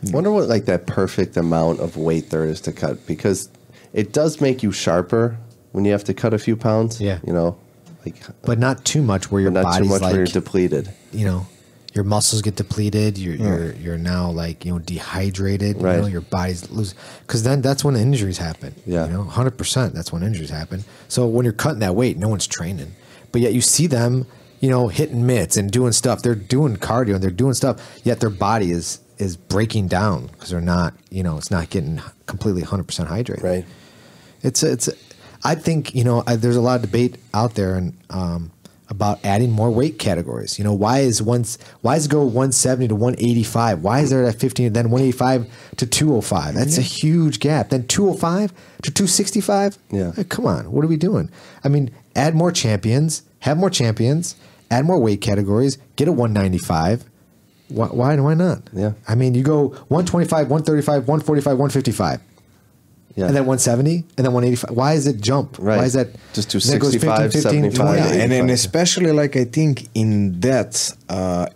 wonder what like that perfect amount of weight there is to cut, because it does make you sharper when you have to cut a few pounds. You know, like but not too much where your body's like, where you're depleted. You know, your muscles get depleted. You're now like, you know, dehydrated. You know, your body's lose, because then that's when injuries happen. You know, 100%. That's when injuries happen. So when you're cutting that weight, no one's training, but yet you see them, you know, hitting mitts and doing stuff. They're doing cardio and they're doing stuff. Yet their body is breaking down because they're not. You know, it's not getting completely 100% hydrated. Right. It's. I think, you know, there's a lot of debate out there and about adding more weight categories. You know, why is it go 170 to 185? Why is there that 15 then 185 to 205? That's a huge gap. Then 205 to 265? Like, come on, what are we doing? I mean, add more champions, have more champions, add more weight categories, get a 195. Why not? I mean, you go 125, 135, 145, 155. And then 170, and then 185. Why is it jump? Why is that? Just 265, 75. And especially, like, I think in that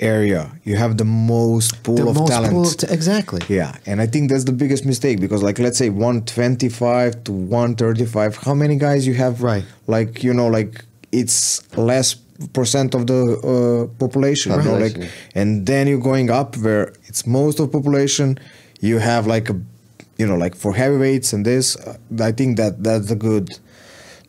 area, you have the most pool of talent. Exactly. Yeah, and I think that's the biggest mistake because, like, let's say 125 to 135, how many guys you have? Right. Like, you know, like, it's less percent of the population. You know, like, and then you're going up where it's most of population. You have, like, a, you know, like for heavyweights and this, I think that's the good.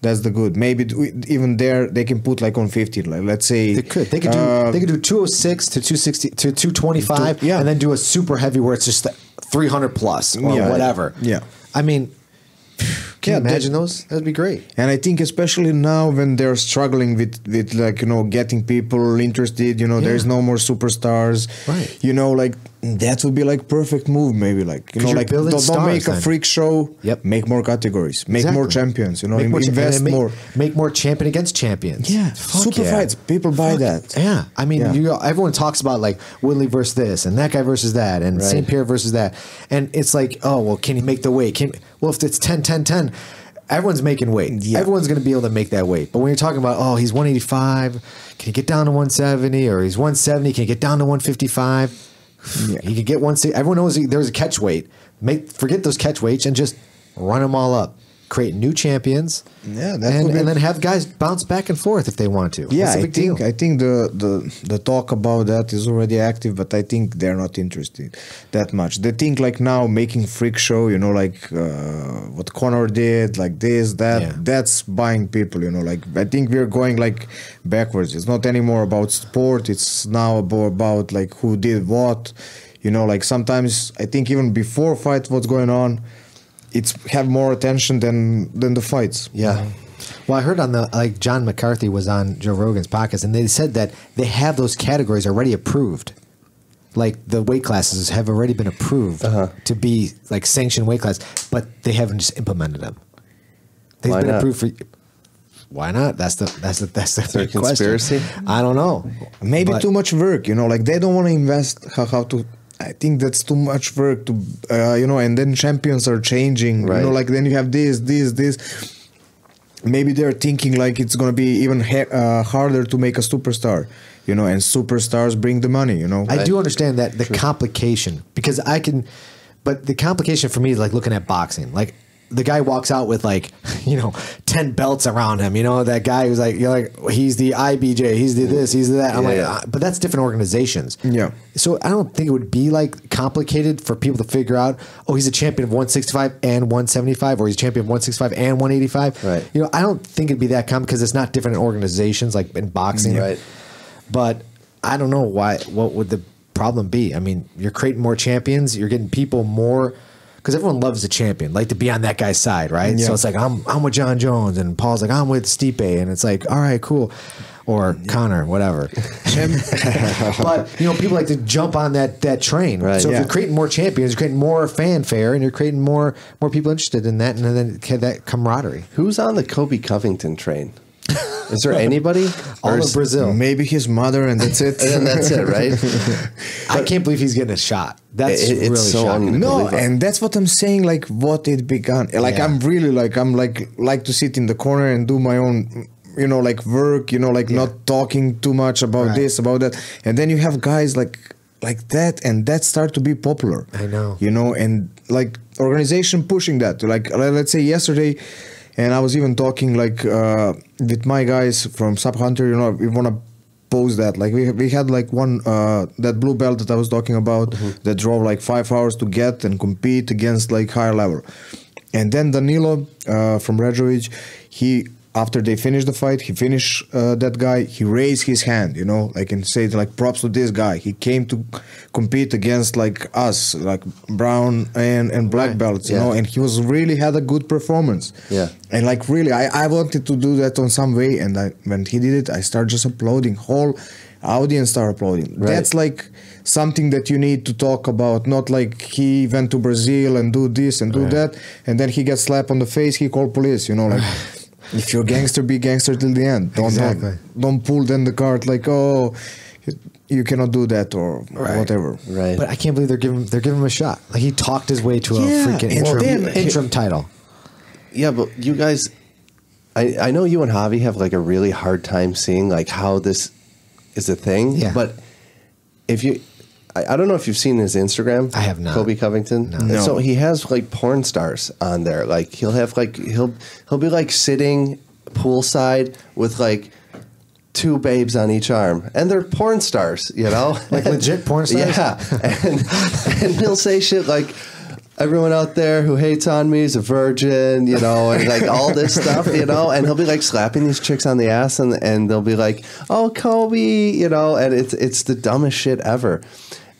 That's the good. Maybe even there they can put like on 50. Like let's say they could do 206 to 260 to 225, and then do a super heavy where it's just 300 plus or whatever. I mean, can you imagine those? That'd be great. And I think especially now when they're struggling with like, you know, getting people interested, you know, there's no more superstars. Right. You know, like that would be like perfect move maybe, like, you know, like don't make a freak show. Make more categories. Make more champions, you know, invest more. Make more champion against champions. Super fights. People buy that. I mean, everyone talks about like Woodley versus this and that guy versus that and St. Pierre versus that. And it's like, oh, well, can he make the weight? Well, if it's 10, 10, 10, everyone's making weight. Everyone's going to be able to make that weight. But when you're talking about, oh, he's 185, can he get down to 170? Or he's 170, can he get down to 155? He can get 160. Everyone knows there's a catch weight. Forget those catch weights and just run them all up. Create new champions. And then have guys bounce back and forth if they want to. I think the talk about that is already active, but I think they're not interested that much. They think like now making freak show, you know, like what Conor did, like this, that. That's buying people, you know. Like I think we're going like backwards. It's not anymore about sport. It's now about like who did what. You know, like sometimes I think even before fight, what's going on. it's have more attention than the fights. Yeah. Well, I heard on the John McCarthy was on Joe Rogan's podcast, and they said that they have those categories already approved. Like the weight classes have already been approved to be like sanctioned weight class, but they haven't just implemented them. They've Why been not? approved for. Why not? That's the there a conspiracy? question. I don't know. Maybe But- too much work, like they don't want to invest how to. I think that's too much work to, and then champions are changing, Right. like then you have this. Maybe they're thinking like it's going to be even harder to make a superstar, and superstars bring the money, I do understand that the complication because but the complication for me is like looking at boxing. Like the guy walks out with 10 belts around him. That guy who's like, he's the IBJ, he's the this, he's the that. I'm but that's different organizations. Yeah. So I don't think it would be like complicated for people to figure out, oh, he's a champion of 165 and 175, or he's a champion of 165 and 185. Right. I don't think it'd be that common because it's not different in organizations like in boxing. Right. But I don't know what would the problem be? I mean, you're creating more champions, you're getting people more, because everyone loves a champion, like to be on that guy's side, right? Yeah. So it's like I'm with John Jones, and Paul's like I'm with Stipe, and it's like all right, cool, or Connor, whatever. But people like to jump on that train. Right. So if Yeah. you're creating more champions, you're creating more fanfare, and you're creating more people interested in that, and then that camaraderie. Who's on the Kobe Covington train? Is there anybody? All Or of is- Brazil. Maybe his mother, and that's it. And that's it, right? I can't believe he's getting a shot. That's It's really so shocking. No, Unbelievable. and that's what I'm saying. Like what it began. Like Yeah. I'm really like to sit in the corner and do my own, work. Not talking too much about Right. this, about that. And then you have guys like that, and that start to be popular. I know. And like organization pushing that. Like let's say yesterday, and I was even talking with my guys from Sub Hunter. We want to pose that. Like we had like one that blue belt that I was talking about that drove like 5 hours to get and compete against like higher level. And then Danilo from Rajacic, he after they finished the fight, he finished that guy. He raised his hand, and said like props to this guy. He came to compete against like us, like brown and black belts, and he was really had a good performance. Yeah. And like really, I wanted to do that on some way, and when he did it, I started just applauding. Whole audience started applauding. Right. That's like something that you need to talk about, not like he went to Brazil and do this and do that, and then he gets slapped on the face, he called police, like if you're a gangster, be gangster till the end. Don't pull then the card like, oh, you cannot do that or whatever. Right. But I can't believe they're giving him a shot. Like he talked his way to a freaking and interim title. Yeah, but you guys, I know you and Javi have like a really hard time seeing like how this is a thing. Yeah. But if you, I don't know if you've seen his Instagram. I have not. Kobe Covington. No. And so he has like porn stars on there. Like he'll have like he'll be like sitting poolside with like 2 babes on each arm, and they're porn stars, Like legit porn stars? Yeah, and he'll say shit like, everyone out there who hates on me is a virgin, and like all this stuff, and he'll be like slapping these chicks on the ass, and they'll be like, oh, Kobe, and it's the dumbest shit ever.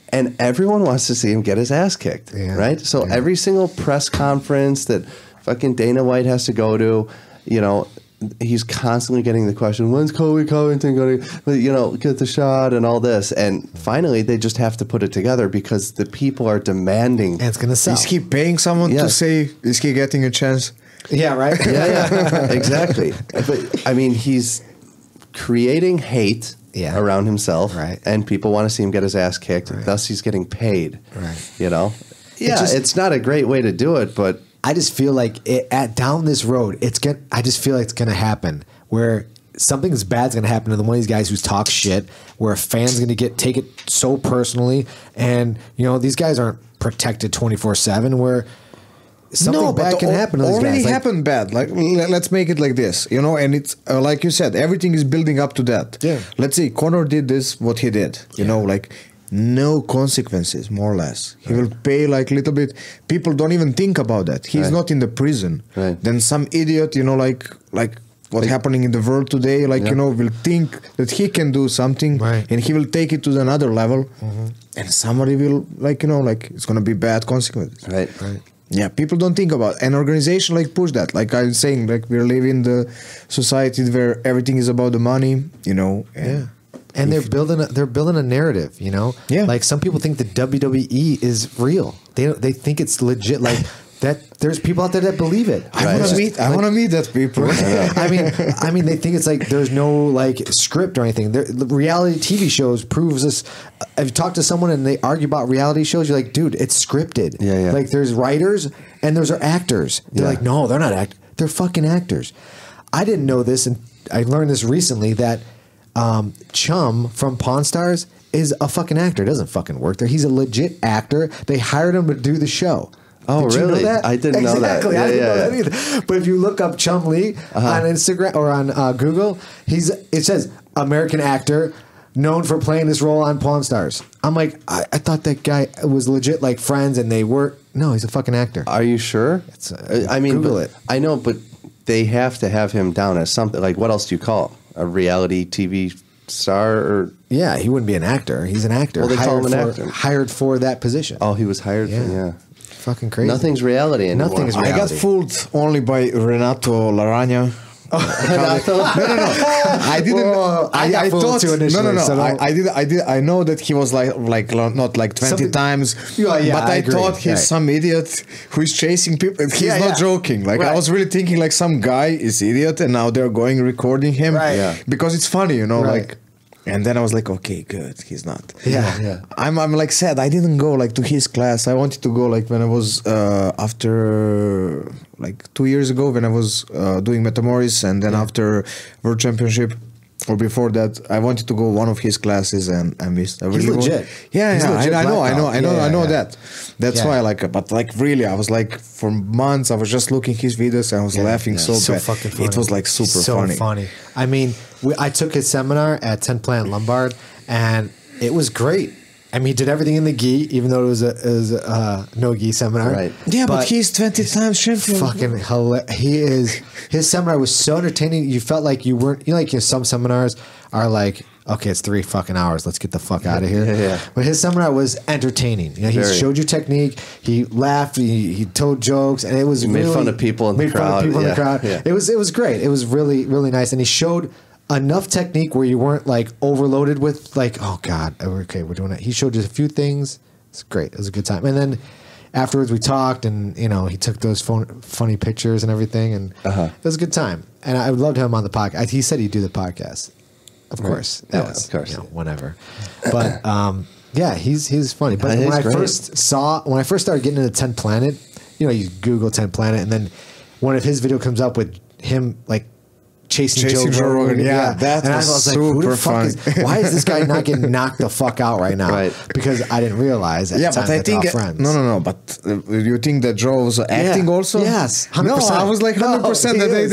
And everyone wants to see him get his ass kicked, right? So every single press conference that fucking Dana White has to go to, he's constantly getting the question, when's Kobe Covington going to, get the shot and all this? And finally, they just have to put it together because the people are demanding. And it's going to sell. Is he paying someone to say, is he getting a chance? Yeah, right? Yeah, exactly. But, I mean, he's creating hate around himself, Right. and people want to see him get his ass kicked. Right. Thus, he's getting paid, Right. Yeah, just- it's not a great way to do it, but... I just feel like down this road, I just feel like it's going to happen where something bad's going to happen to one of these guys who's talk shit, where a fan's going to take it so personally, and these guys aren't protected 24/7. Where something bad can happen to these guys. Already happened bad. Like let's make it like this, and it's like you said, everything is building up to that. Yeah. Let's say Conor did this, what he did, like. No consequences, more or less. He will pay like a little bit. People don't even think about that. He's not in the prison. Right. Then some idiot, like what's happening in the world today, will think that he can do something, Right. and he will take it to another level, and somebody will it's gonna be bad consequences. Right. Yeah, people don't think about an organization like push that. Like I'm saying, like we're living the society where everything is about the money, you know. And they're building a narrative, you know. Yeah. Like some people think the WWE is real. They think it's legit. Like that. There's people out there that believe it. I want to meet that people. I mean, they think it's like there's no like script or anything. The reality TV shows proves this. If you talk to someone and they argue about reality shows, you're like, dude, it's scripted. Yeah. Like there's writers and there's actors. They're like, no, they're not actors. They're fucking actors. I didn't know this, and I learned this recently that Chum from Pawn Stars is a fucking actor. Doesn't fucking work there. He's a legit actor. They hired him to do the show. Oh, Did you really? know that? I didn't know that. Exactly. I didn't know that either. But if you look up Chum Lee on Instagram or on Google, it says American actor known for playing this role on Pawn Stars. I'm like, I thought that guy was legit like friends and they were. No, he's a fucking actor. Are you sure? I mean, Google it. I know, but they have to have him down as something. Like, what else do you call him? A reality TV star? Or Yeah, he wouldn't be an actor. He's an actor. Well, they call him an actor. Hired for that position. Oh, he was hired for, Yeah. Fucking crazy. Nothing's reality anymore. Nothing is I got reality. fooled only by Renato Laranja. Oh, I didn't. Whoa, I got fooled thought too initially, no. so don't- I did. I know that he was like not like 20 Something- times. Yeah, but I I agree. thought he's Right. some idiot who is chasing people. He's Yeah, not yeah. joking. Like I Right. was really thinking like some guy is idiot, and now they're going recording him. Right. Yeah. Because it's funny, you know. Right. Like, and then I was like, okay, good. He's not. Yeah. I'm like sad. I didn't go like to his class. I wanted to go like when I was after like 2 years ago when I was doing Metamoris, and then after World Championship or before that, I wanted to go one of his classes and I missed. I He's really legit. Yeah, He's yeah. legit I know black belt. I know Yeah. that. That's Yeah. why like. But like really, I was like for months I was just looking his videos and I was laughing so So bad. fucking funny. It was like super funny. I mean, I took his seminar at 10 Plant Lombard, and it was great. I mean, he did everything in the gi, even though it was a no gi seminar. Right. Yeah, but he's 20 times champion. Fucking hilarious. His seminar was so entertaining. You felt like you weren't. You know, like some seminars are like, okay, it's 3 fucking hours. Let's get the fuck out of here. Yeah. But his seminar was entertaining. You know, he Very. showed you technique. He laughed. He told jokes, and it was made really, fun of people in the made fun of crowd. people in the Yeah. crowd. Yeah. It was great. It was really really nice, and he showed enough technique where you weren't like overloaded with like, oh god, okay, we're doing it. He showed you a few things. It's great. It was a good time. And then afterwards we talked, and you know, he took those funny pictures and everything, and it was a good time. And I would love to have him on the podcast. He said he'd do the podcast. Of course, that Yeah, was of course. you know, whenever. But yeah, he's funny. But He's when I great. first started getting into 10 Planet, you know, you Google 10 Planet, and then one of his video comes up with him like chasing Joe Rogan. Yeah, that and was I was like, who the super fuck is, why is this guy not getting knocked the fuck out right now? Right. Because I didn't realize at Yeah, the time but I that they're think all friends. no. But you think that Joe was acting also? Yes, 100%. No, I was like 100% No, that he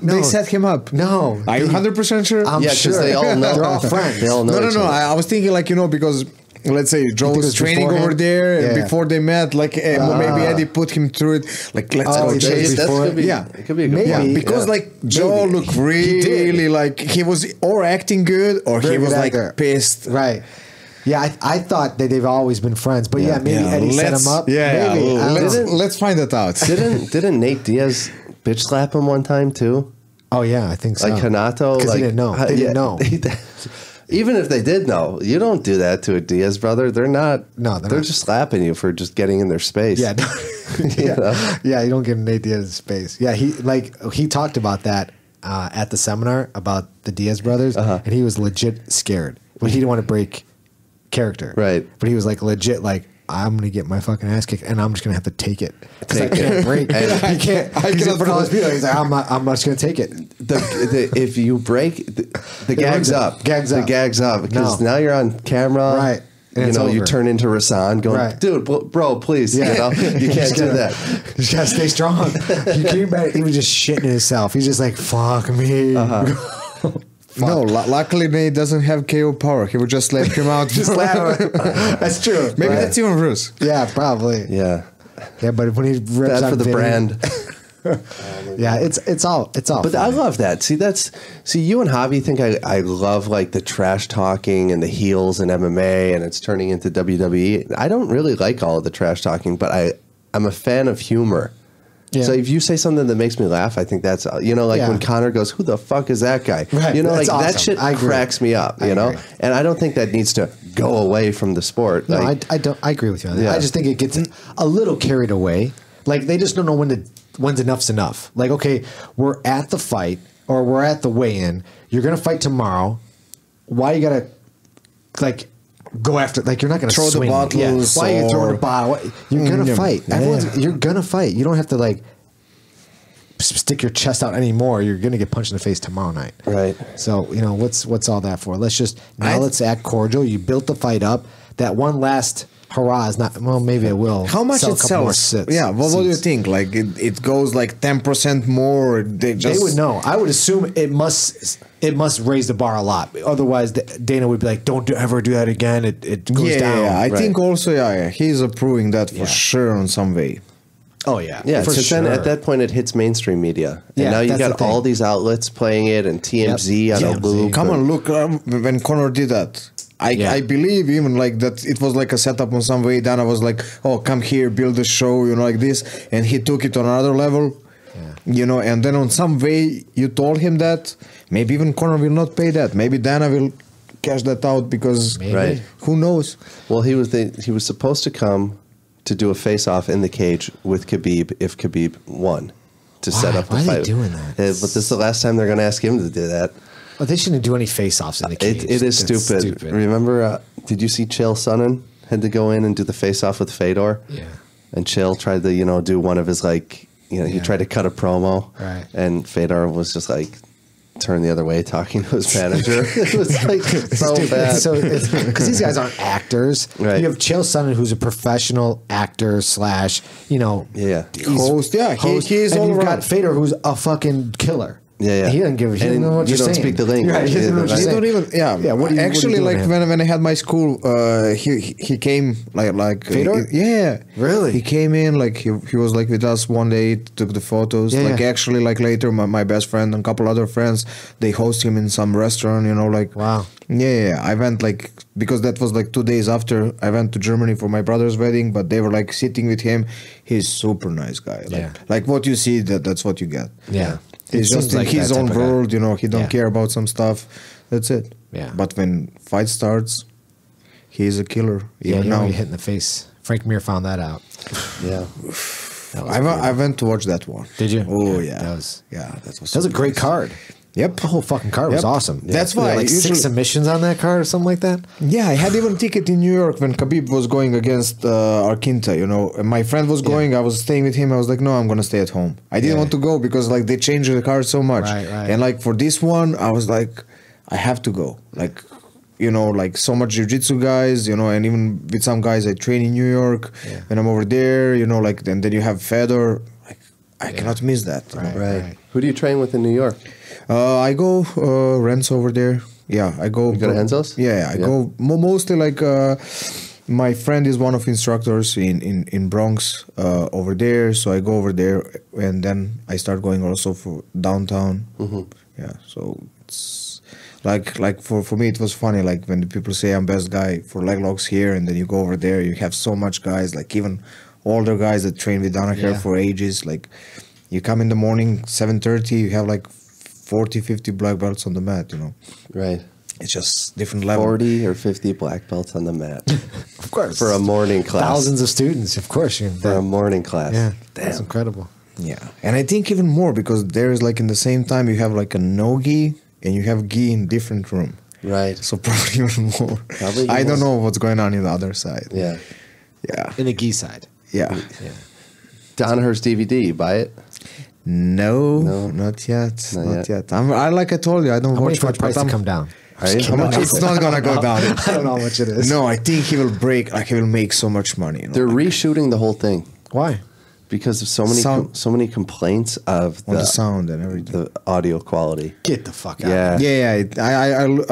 they No. set him up. No, Are you 100% sure? I'm Yeah, 'cause sure they all know. They're all friends. They all know No. each other. I was thinking like, you know, because let's say Joe think it was was training beforehand? over there and Yeah. before they met, like maybe Eddie put him through it. Like, let's Oh, go he did chase. That's before- could be, Yeah. it could be a good Maybe. one. Yeah, because Yeah. like Joe Maybe. looked He did. really like he was or acting good or Very he was good like actor. pissed. Right. Yeah, I thought that they've always been friends, but yeah, maybe Eddie set him up. Yeah, maybe. I don't know. let's find that out. didn't Nate Diaz bitch slap him one time too? Oh yeah, I think so. Like Hanato, because like he didn't know. They didn't know. Even if they did know, you don't do that to a Diaz brother. They're not. No, they're they're not. just slapping you for just getting in their space. Yeah, You know? yeah. You don't give Nate Diaz space. Yeah, he talked about that at the seminar about the Diaz brothers, and he was legit scared, but he didn't want to break character. Right. But he was like legit like, I'm gonna get my fucking ass kicked, and I'm just gonna have to take it because I can't break. And he can't. He's in front of all his people. He's like, I'm just gonna take it. If you break the gag's up, the gag's up because No. now you're on camera, Right. And You it's know, you over. turn into Rasan, going, Right. dude, bro, please, you know, you can't do that. You just gotta stay strong. You can imagine he was just shitting himself. He's just like, fuck me. No, luckily Nate doesn't have KO power. He would just slap him out. That's true. Maybe Right. that's even worse. Yeah, probably. Yeah, Yeah, but when he rips bad on for the video- brand. Yeah, it's all. But I love that. See, you and Javi think I love like the trash talking and the heels in MMA, and it's turning into WWE. I don't really like all of the trash talking, but I'm a fan of humor. Yeah. So if you say something that makes me laugh, I think that's, you know, like when Connor goes, who the fuck is that guy? Right. You know, That's like that awesome. shit I agree. cracks me up, you know? agree. And I don't think that needs to go away from the sport. No, Like, I don't. I agree with you on that. Yeah. I just think it gets a little carried away. Like they just don't know when's enough's enough. Like, okay, we're at the fight or we're at the weigh-in. You're gonna fight tomorrow. Why you gotta like go after? Like you're not gonna Throw the swing. bottles Why are you throwing or- a bottle? You're gonna Yeah. fight. Yeah. You're gonna fight. You don't have to like stick your chest out anymore. You're gonna get punched in the face tomorrow night. Right. So you know what's all that for? Let's just let's act cordial. You built the fight up. That one last hurrah is not. Well, maybe it will. How much sell it a couple more sells? Yeah, what do you seats. think? Like it goes like 10% more. They They would know. I would assume it must raise the bar a lot. Otherwise, Dana would be like, "Don't ever do that again." It goes Yeah, down. I Right. think also, he's approving that for Yeah. sure on some way. Oh yeah, Yeah, for so sure. then at that point it hits mainstream media. And Yeah, now you that's the got thing. all these outlets playing it and TMZ on a TMZ. loop. Come and- on, look when Conor did that. Yeah. I believe even like that it was like a setup on some way. Dana was like, "Oh, come here, build a show," you know, like this, and he took it on another level. You know, and then on some way you told him that maybe even Conor will not pay that. Maybe Dana will cash that out because Maybe. Right. who knows? Well, he was supposed to come to do a face-off in the cage with Khabib if Khabib won to set Why? up the Why are fight. they doing that? But this is the last time they're going to ask him to do that. Well, they shouldn't do any face-offs in the cage. It is That's stupid. Remember, did you see Chael Sonnen had to go in and do the face-off with Fedor? Yeah. And Chael tried to, do one of his he Yeah. tried to cut a promo. Right. And Fedor was just turned the other way talking to his manager. It was so bad. So because these guys aren't actors. Right. You have Chael Sonnen, who's a professional actor / Yeah. Host, yeah, he is and all you've around. got Fedor, who's a fucking killer. Yeah. He doesn't give a shit. He And doesn't know what you you're don't saying. speak the language. Right, he doesn't know what Yeah, you're They saying. don't even. Yeah. What are you Actually, doing like to him? when I had my school, he came like Fedor? yeah. Really? He came in like he was like with us one day, took the photos. Yeah, like yeah. actually, like later, my best friend and a couple other friends, they host him in some restaurant. Wow. Yeah. I went because that was 2 days after I went to Germany for my brother's wedding, but they were sitting with him. He's super nice guy. Like what you see, that's what you get. Yeah. He's It just seems in like his that own type of guy. world, he don't Yeah. care about some stuff. That's it. Yeah. But when fight starts, he's a killer. Yeah, Even you know, now. you hit in the face. Frank Mir found that out. Yeah. I went to watch that one. Did you? Oh Yeah, yeah. that was- that was That was a super great nice. card. Yep. The whole fucking card was Yep. awesome. That's Were there why like usually- 6 submissions on that card or something like that. Yeah, I had even ticket in New York when Khabib was going against Arkinta. And my friend was going. I was staying with him. I was like, no, I'm gonna stay at home. I didn't Yeah. want to go because they changed the card so much. Right. And for this one, I was like, I have to go. So much jiu-jitsu guys, and even with some guys I train in New York. Yeah. When I'm over there, and then you have Fedor. I cannot miss that. you know. Right. Who do you train with in New York? I go Renzo over there. Yeah, I go. You go to Renzo's? Yeah, I go mostly my friend is one of instructors in Bronx over there, so I go over there, and then I start going also for downtown. Mm-hmm. Yeah, so it's for me it was funny when the people say I'm best guy for leg locks here, and then you go over there, you have so much guys even older guys that train with Danaher for ages. You come in the morning 7:30, you have 40-50 black belts on the mat. Right. It's just different level. 40 or 50 black belts on the mat. Of course. For a morning class. Thousands of students, of course. For a morning class. Yeah, Damn. that's incredible. Yeah, and I think even more because there's in the same time you have a no gi and you have gi in different room. Right. So probably even more. Probably I don't more. know what's going on in the other side. Yeah. Yeah. In the gi side. Yeah. Danaher's DVD, you buy it? No, No. not yet. Not Not yet. yet. I told you, I don't I'm watch waiting for the much, price but to I'm- come down. Are you? How much? It's not gonna go down. I don't know how much it is. No, I think he will break. He will make so much money. They're reshooting the whole thing Why? because of so many complaints of on the sound and everything. the audio quality. Get the fuck out. Yeah.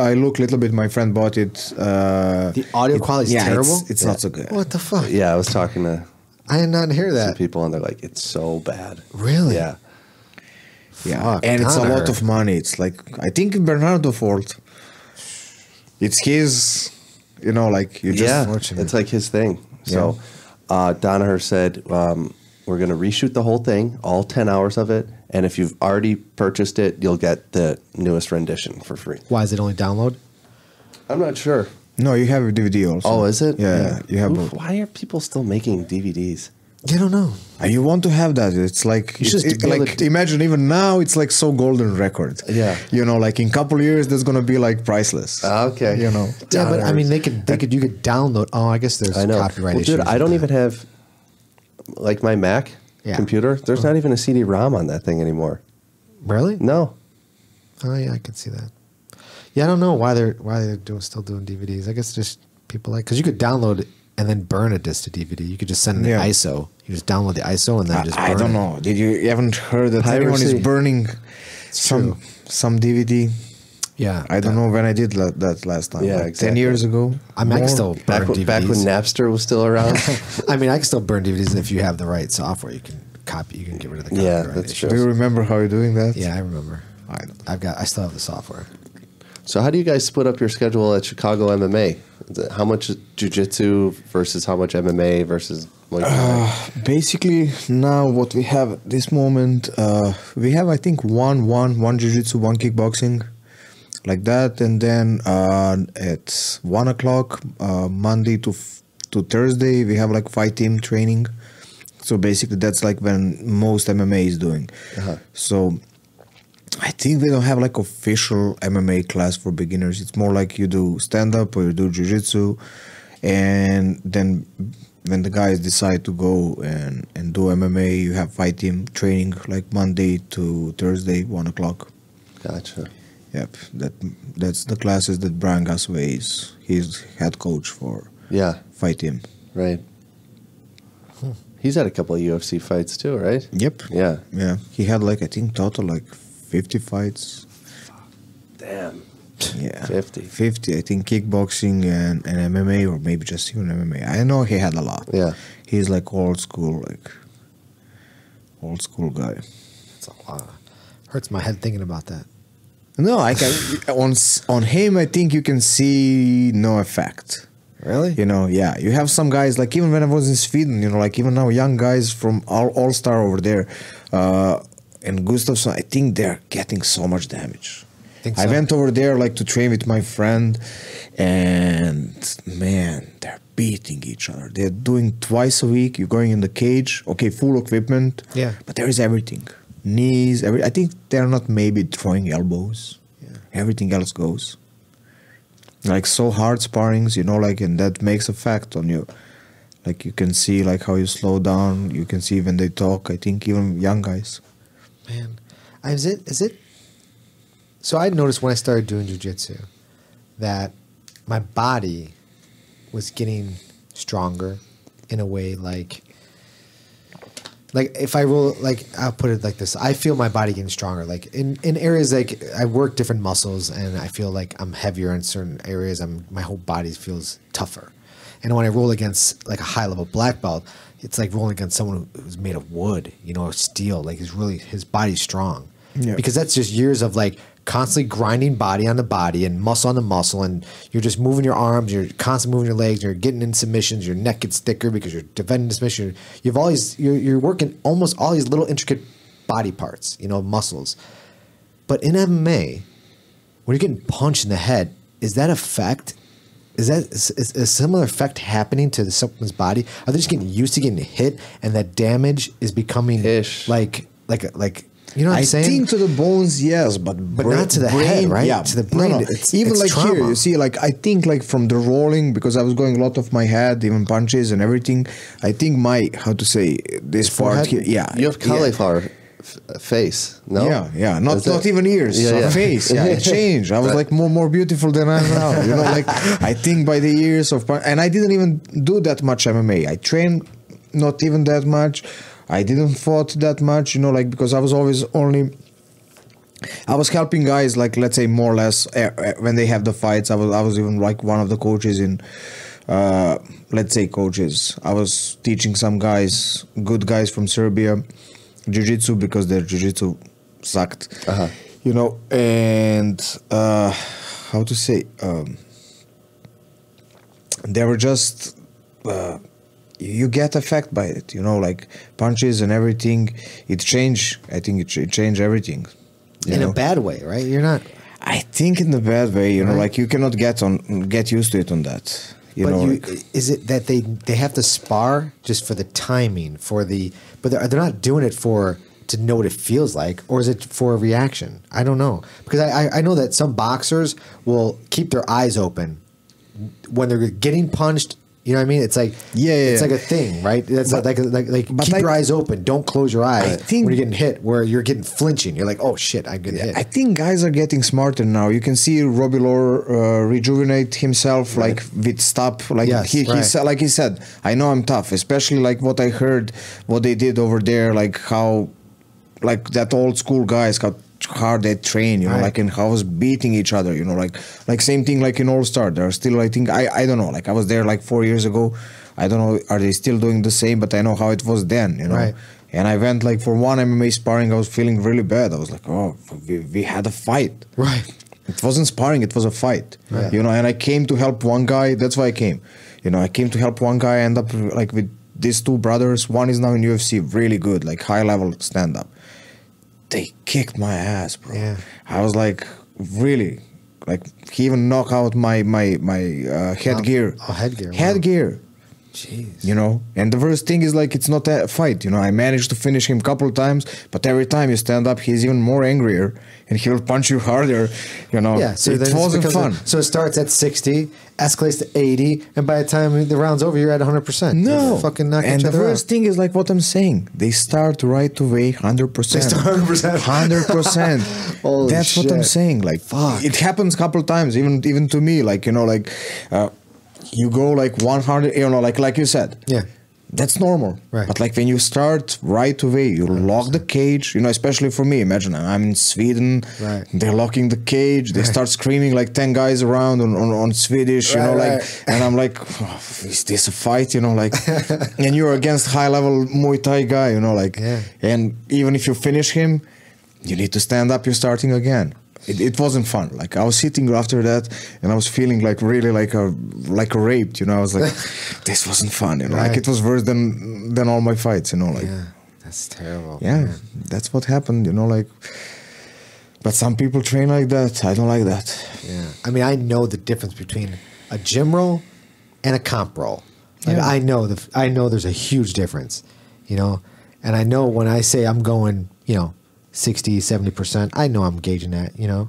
I look a little bit. My friend bought it. The audio quality is terrible. It's not so good. What the fuck? Yeah, I was talking to I did not hear some that. people and they're like, it's so bad. Really? Yeah. Yeah, Fuck, and it's a lot Danaher. of money. It's I think Bernardo fault. It's his, you just. Yeah, unfortunate. it's like his thing. So, Danaher said we're going to reshoot the whole thing, all 10 hours of it, and if you've already purchased it, you'll get the newest rendition for free. Why is it only download? I'm not sure. No, you have a DVD also. Oh, is it? Yeah, you have both. Why are people still making DVDs? I don't know. You want to have that. It's like, You should just be able like to- imagine even now, it's like so golden record. Yeah. You know, like in a couple of years, that's going to be like priceless. Okay. You know. Yeah, but I mean, you could download. Oh, I guess there's I know. copyright Well, issues. dude, I don't with even have, like my Mac Yeah. computer, there's not even a CD-ROM on that thing anymore. that. Really? No. Oh yeah, I can see that. Yeah, I don't know why they're still doing DVDs. I guess just people like because you could download it and then burn a disc to DVD. You could just send an ISO. You just download the ISO and then just burn I don't it. know. Did you haven't heard that Piracy. anyone is burning true. some DVD? Yeah, I don't know when I did that last time. Yeah, like exactly. 10 years ago. I mean, I can More? still burn DVDs. Back when Napster was still around. I mean, I can still burn DVDs if you have the right software. You can copy. You can get rid of the Yeah, copyright that's issues. true. Do you remember how you're doing that? Yeah, I remember. I don't. I still have the software. So how do you guys split up your schedule at Chicago MMA? Is it- How much is jiu-jitsu versus how much MMA versus Muay Thai? Basically, now what we have at this moment, we have I think one jiu-jitsu, one kickboxing, like that, and then at 1 o'clock Monday to Thursday we have like fight team training. So basically, that's like when most MMA is doing. So I think they don't have like official MMA class for beginners. It's more like you do stand-up or you do jiu-jitsu, and then when the guys decide to go and do MMA, you have fight team training like Monday to Thursday, 1 o'clock. Gotcha. Yep, that's the classes that Brian Gasway is. He's head coach for Yeah, fight team. right. He's had a couple of UFC fights too, right? Yep. Yeah. Yeah, he had like I think total like 50 fights. Damn. Yeah, 50. 50. I think kickboxing and MMA, or maybe just even MMA. I know he had a lot. Yeah. He's like old school guy. It's a lot. Hurts my head thinking about that. No, I can on him. I think you can see no effect. Really? You know, yeah. You have some guys like even when I was in Sweden, you know, like even now young guys from All Star over there, and Gustafsson. I think they're getting so much damage. Think I so? went over there like to train with my friend, and man, they're beating each other. They're doing twice a week. You're going in the cage, okay, full equipment. Yeah. But there is everything, knees. I think they're not maybe throwing elbows. Yeah. Everything else goes. Like so hard sparrings, you know, like, and that makes effect on you. Like you can see like how you slow down. You can see when they talk. I think even young guys. Man, is it? So I noticed when I started doing jiu-jitsu that my body was getting stronger in a way like if I roll, like I'll put it like this, I feel my body getting stronger. Like in areas like I work different muscles and I feel like I'm heavier in certain areas. My whole body feels tougher. And when I roll against like a high level black belt, it's like rolling against someone who's made of wood, you know, or steel. Like his body's strong. Yeah. Because that's just years of like constantly grinding body on the body and muscle on the muscle, and you're just moving your arms, you're constantly moving your legs, you're getting in submissions, your neck gets thicker because you're defending the submission. You're working almost all these little intricate body parts, you know, muscles. But in MMA, when you're getting punched in the head, is that is a similar effect happening to someone's body? Are they just getting used to getting hit, and that damage is becoming Ish. like you know what I'm saying? I think to the bones, yes, but not to the head, right? Yeah, To the brain, No, no. it's Even like trauma. here, you see, like I think like from the rolling, because I was going a lot of my head, even punches and everything. I think this part forehead? here, yeah, You have cauliflower face, no? Yeah. Not Is it- not even ears, Yeah, yeah. face. Yeah, it changed. I was like more beautiful than I am now. You know, like I think by the years of and I didn't even do that much MMA. I trained not even that much. I didn't fought that much, you know, like because I was always I was helping guys, like let's say more or less when they have the fights. I was even like one of the coaches in, let's say coaches. I was teaching some guys, good guys from Serbia, jiu-jitsu because their jiu-jitsu sucked, you know, and how to say, they were just. you get affected by it, you know, like punches and everything. It changed. I think it changed everything. In a bad way, right? You're not. I think in the bad way, you know, like you cannot get used to it on that. You know, is it that they have to spar just for the timing but they're not doing it to know what it feels like, or is it for a reaction? I don't know, because I know that some boxers will keep their eyes open when they're getting punched. You know what I mean? It's like it's like a thing, right? That's like keep your eyes open. Don't close your eyes when you're getting hit. Where you're getting flinching, you're like, oh shit, I'm getting hit. I think guys are getting smarter now. You can see Robbie Lawler rejuvenate himself like with stop. Like he like he said, I know I'm tough. Especially like what I heard, what they did over there, like how, like that old school guys got hard they train, you know, like, and how was beating each other, you know, like same thing like in All Star. There are still, I think, I don't know, like I was there like 4 years ago. I don't know, are they still doing the same? But I know how it was then, you know. And I went like for one MMA sparring, I was feeling really bad. I was like, oh, we had a fight. It wasn't sparring, it was a fight. You know, and I came to help one guy. That's why I came. You know, I came to help one guy. I end up like with these two brothers. One is now in UFC, really good, like high level stand up. They kicked my ass, bro. I was like, really? Like, he even knocked out my headgear. Headgear. Jeez. You know? And the worst thing is, like, it's not a fight. You know, I managed to finish him a couple of times, but every time you stand up, he's even more angrier, and he'll punch you harder, you know? Yeah, so it wasn't fun. So it starts at 60, escalates to 80, and by the time the round's over, you're at 100%. No. Fucking knock and each the other worst out. thing is, like what I'm saying, they start right away 100%. They start 100%. 100%. Holy That's shit. what I'm saying. Like, fuck. It happens a couple of times, even to me. Like, you know, like, you go like 100, you know, like you said. Yeah. That's normal. Right. But like when you start right away, you lock the cage, you know, especially for me. Imagine I'm in Sweden, they're locking the cage, they start screaming like 10 guys around on Swedish, you know, like, and I'm like, oh, is this a fight, you know, like, and you're against high level Muay Thai guy, you know, like, and even if you finish him, you need to stand up, you're starting again. It wasn't fun. Like I was sitting after that, and I was feeling like really like a raped. You know, I was like, this wasn't fun. You know, like it was worse than all my fights. You know, like that's terrible. Yeah, that's what happened. You know, like. But some people train like that. I don't like that. Yeah, I mean, I know the difference between a gym roll and a comp roll. Like I know there's a huge difference. You know, and I know when I say I'm going, you know, 60, 70%, I know I'm gauging that, you know,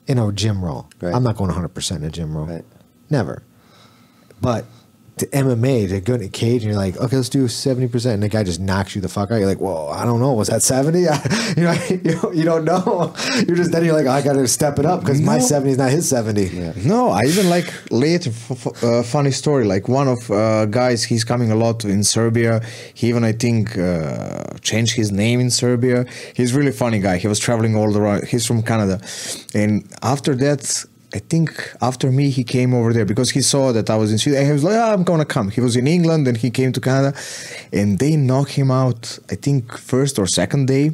in a gym roll. I'm not going 100% in a gym roll. Never. But to MMA, to go in a cage and you're like, okay, let's do 70%, and the guy just knocks you the fuck out. You're like, whoa, I don't know, was that 70? You don't know. You're just then you're like, oh, I got to step it up because my 70 is not his 70. No, I even like later funny story. Like one of guys, he's coming a lot in Serbia. He even I think changed his name in Serbia. He's a really funny guy. He was traveling all around. He's from Canada, and after that. I think after me, he came over there because he saw that I was in Sweden. And he was like, oh, I'm going to come. He was in England and he came to Canada. And they knocked him out, I think, first or second day.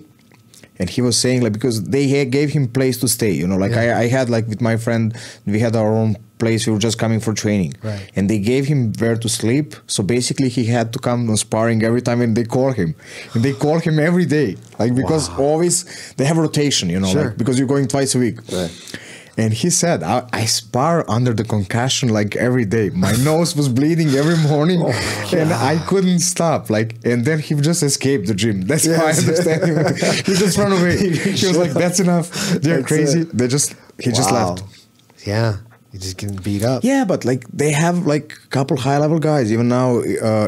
And he was saying, like, because they gave him place to stay. You know, like I had, like, with my friend, we had our own place. We were just coming for training. And they gave him where to sleep. So basically, he had to come on sparring every time. And they call him. And they call him every day. Like, because always, they have rotation, you know, like, because you're going twice a week. And he said, I spar under the concussion like every day. My nose was bleeding every morning and I couldn't stop. Like, and then he just escaped the gym. That's how I understand him. He just ran away. He was like, that's enough. They're crazy. He just left. Yeah. You're just getting beat up. Yeah, but like they have like a couple high level guys. Even now,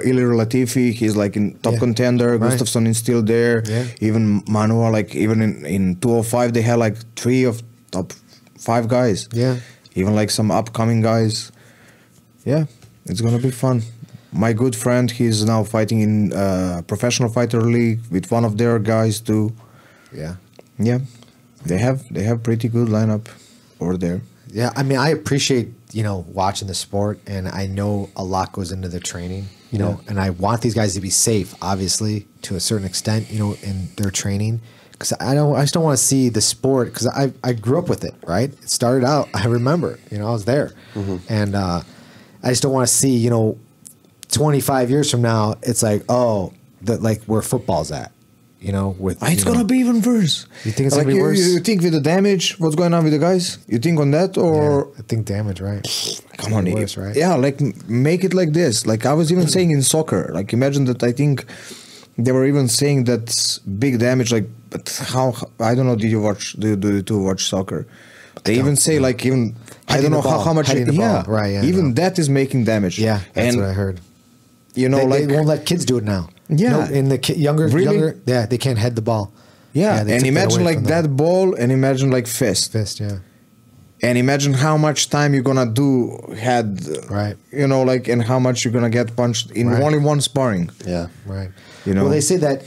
Ilir Latifi, he's like in top contender. Gustafsson is still there. Even Manua, like even in 205, they had like 3 of top 5 guys. Even like some upcoming guys. Yeah, it's gonna be fun. My good friend, he's now fighting in professional fighter league with one of their guys too. Yeah, they have pretty good lineup over there. Yeah, I mean, I appreciate, you know, watching the sport, and I know a lot goes into the training, you know, and I want these guys to be safe, obviously, to a certain extent, you know, in their training. Because I just don't want to see the sport, because I grew up with it, right? It started out, I remember, you know, I was there. And I just don't want to see, you know, 25 years from now, it's like, oh, like where football's at. You know, with It's gonna be even worse. You think it's gonna be worse? You think with the damage, what's going on with the guys? You think on that or? I think damage, right? Come on, worse, right? Yeah, like make it like this. Like I was even saying in soccer. Like imagine that. I think they were even saying that big damage. Like, but how? I don't know. Did you watch? Do you watch soccer? They even say like even I don't know how much. Heading the ball. Right. Yeah. Even that is making damage. Yeah, that's and what I heard. You know, they like won't let kids do it now. Yeah. No, in the younger, yeah, they can't head the ball. Yeah, they and took imagine away like from that ball, and imagine like fist, yeah. and imagine how much time you're gonna do head, Right. You know, like and how much you're gonna get punched in Right. only one sparring. Yeah. Right. You know, well, they say that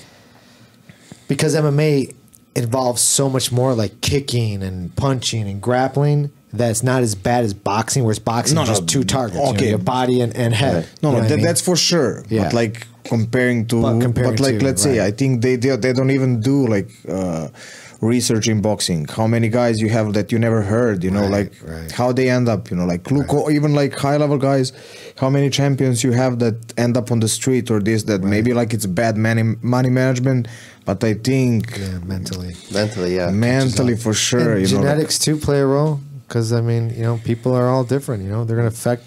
because MMA involves so much more like kicking and punching and grappling, that it's not as bad as boxing, whereas boxing is just two targets, you know, okay. your body and head. Right. No, You know what I mean? that's for sure. Yeah. But like comparing to, but like to, let's say, right. I think they don't even do like research in boxing. How many guys you have that you never heard? You know, Right, like right. how they end up. You know, like look, even like high level guys. How many champions you have that end up on the street or this that maybe like it's bad money management, but I think Yeah, mentally. Yeah. mentally for sure. And you know, like- genetics too play a role because I mean, you know, people are all different. You know, they're gonna affect.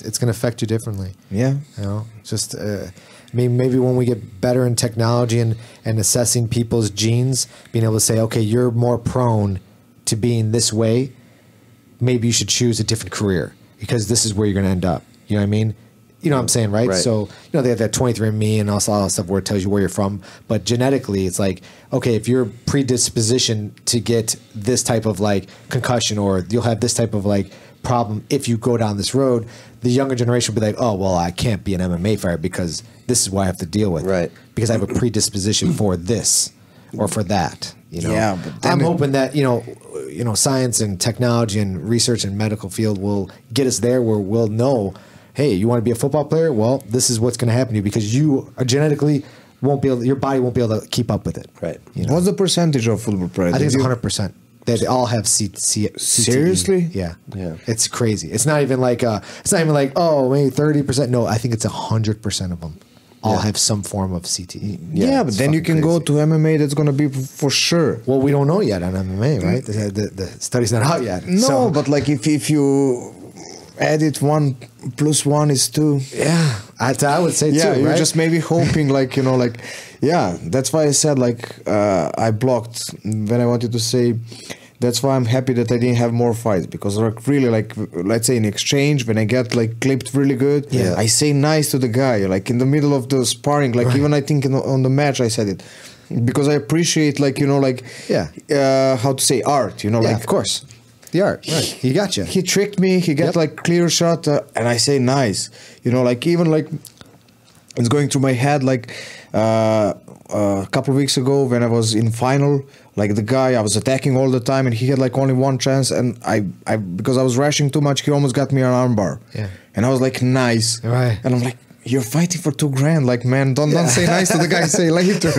It's gonna affect you differently. yeah. You know, just I mean, maybe when we get better in technology and assessing people's genes, being able to say, okay, you're more prone to being this way. Maybe you should choose a different career because this is where you're going to end up. You know what I mean? You know what I'm saying, right? Right. So, you know, they have that 23andMe and also all that stuff where it tells you where you're from. But genetically, it's like, okay, if you're predisposition to get this type of like concussion or you'll have this type of like problem if you go down this road, the younger generation will be like, oh, well, I can't be an MMA fighter because this is what I have to deal with. Right. Because I have a predisposition for this or for that. You know? Yeah, but then I'm hoping that, you know, science and technology and research and medical field will get us there where we'll know, hey, you want to be a football player? Well, this is what's going to happen to you because you are genetically won't be able, your body won't be able to keep up with it. Right. You know? What's the percentage of football players? I think it's 100%. They all have CTE. Seriously? Yeah. Yeah. It's crazy. It's not even like oh, maybe 30%. No, I think it's 100% of them all have some form of CTE. Yeah, but it's then you fucking can go crazy. to MMA. That's gonna be for sure. Well, we don't know yet on MMA, right? The study's not out yet. No, So- but like if you add it 1 + 1 is 2. yeah, I would say Yeah, too. you're right? just maybe hoping like you know like yeah. That's why I said like I blocked when I wanted to say. That's why I'm happy that I didn't have more fights because like really like let's say in exchange when I get like clipped really good, Yeah. I say nice to the guy like in the middle of the sparring like Right. even I think on the match I said it because I appreciate like you know like how to say art you know yeah, like of course. The art, right? He got you. he tricked me he got Yep. like clear shot and I say nice you know like even like it's going through my head like a couple of weeks ago when I was in final like the guy I was attacking all the time and he had like only one chance and I because I was rushing too much he almost got me an armbar and I was like nice Right. and I'm like you're fighting for $2,000 like man don't say nice to the guy say later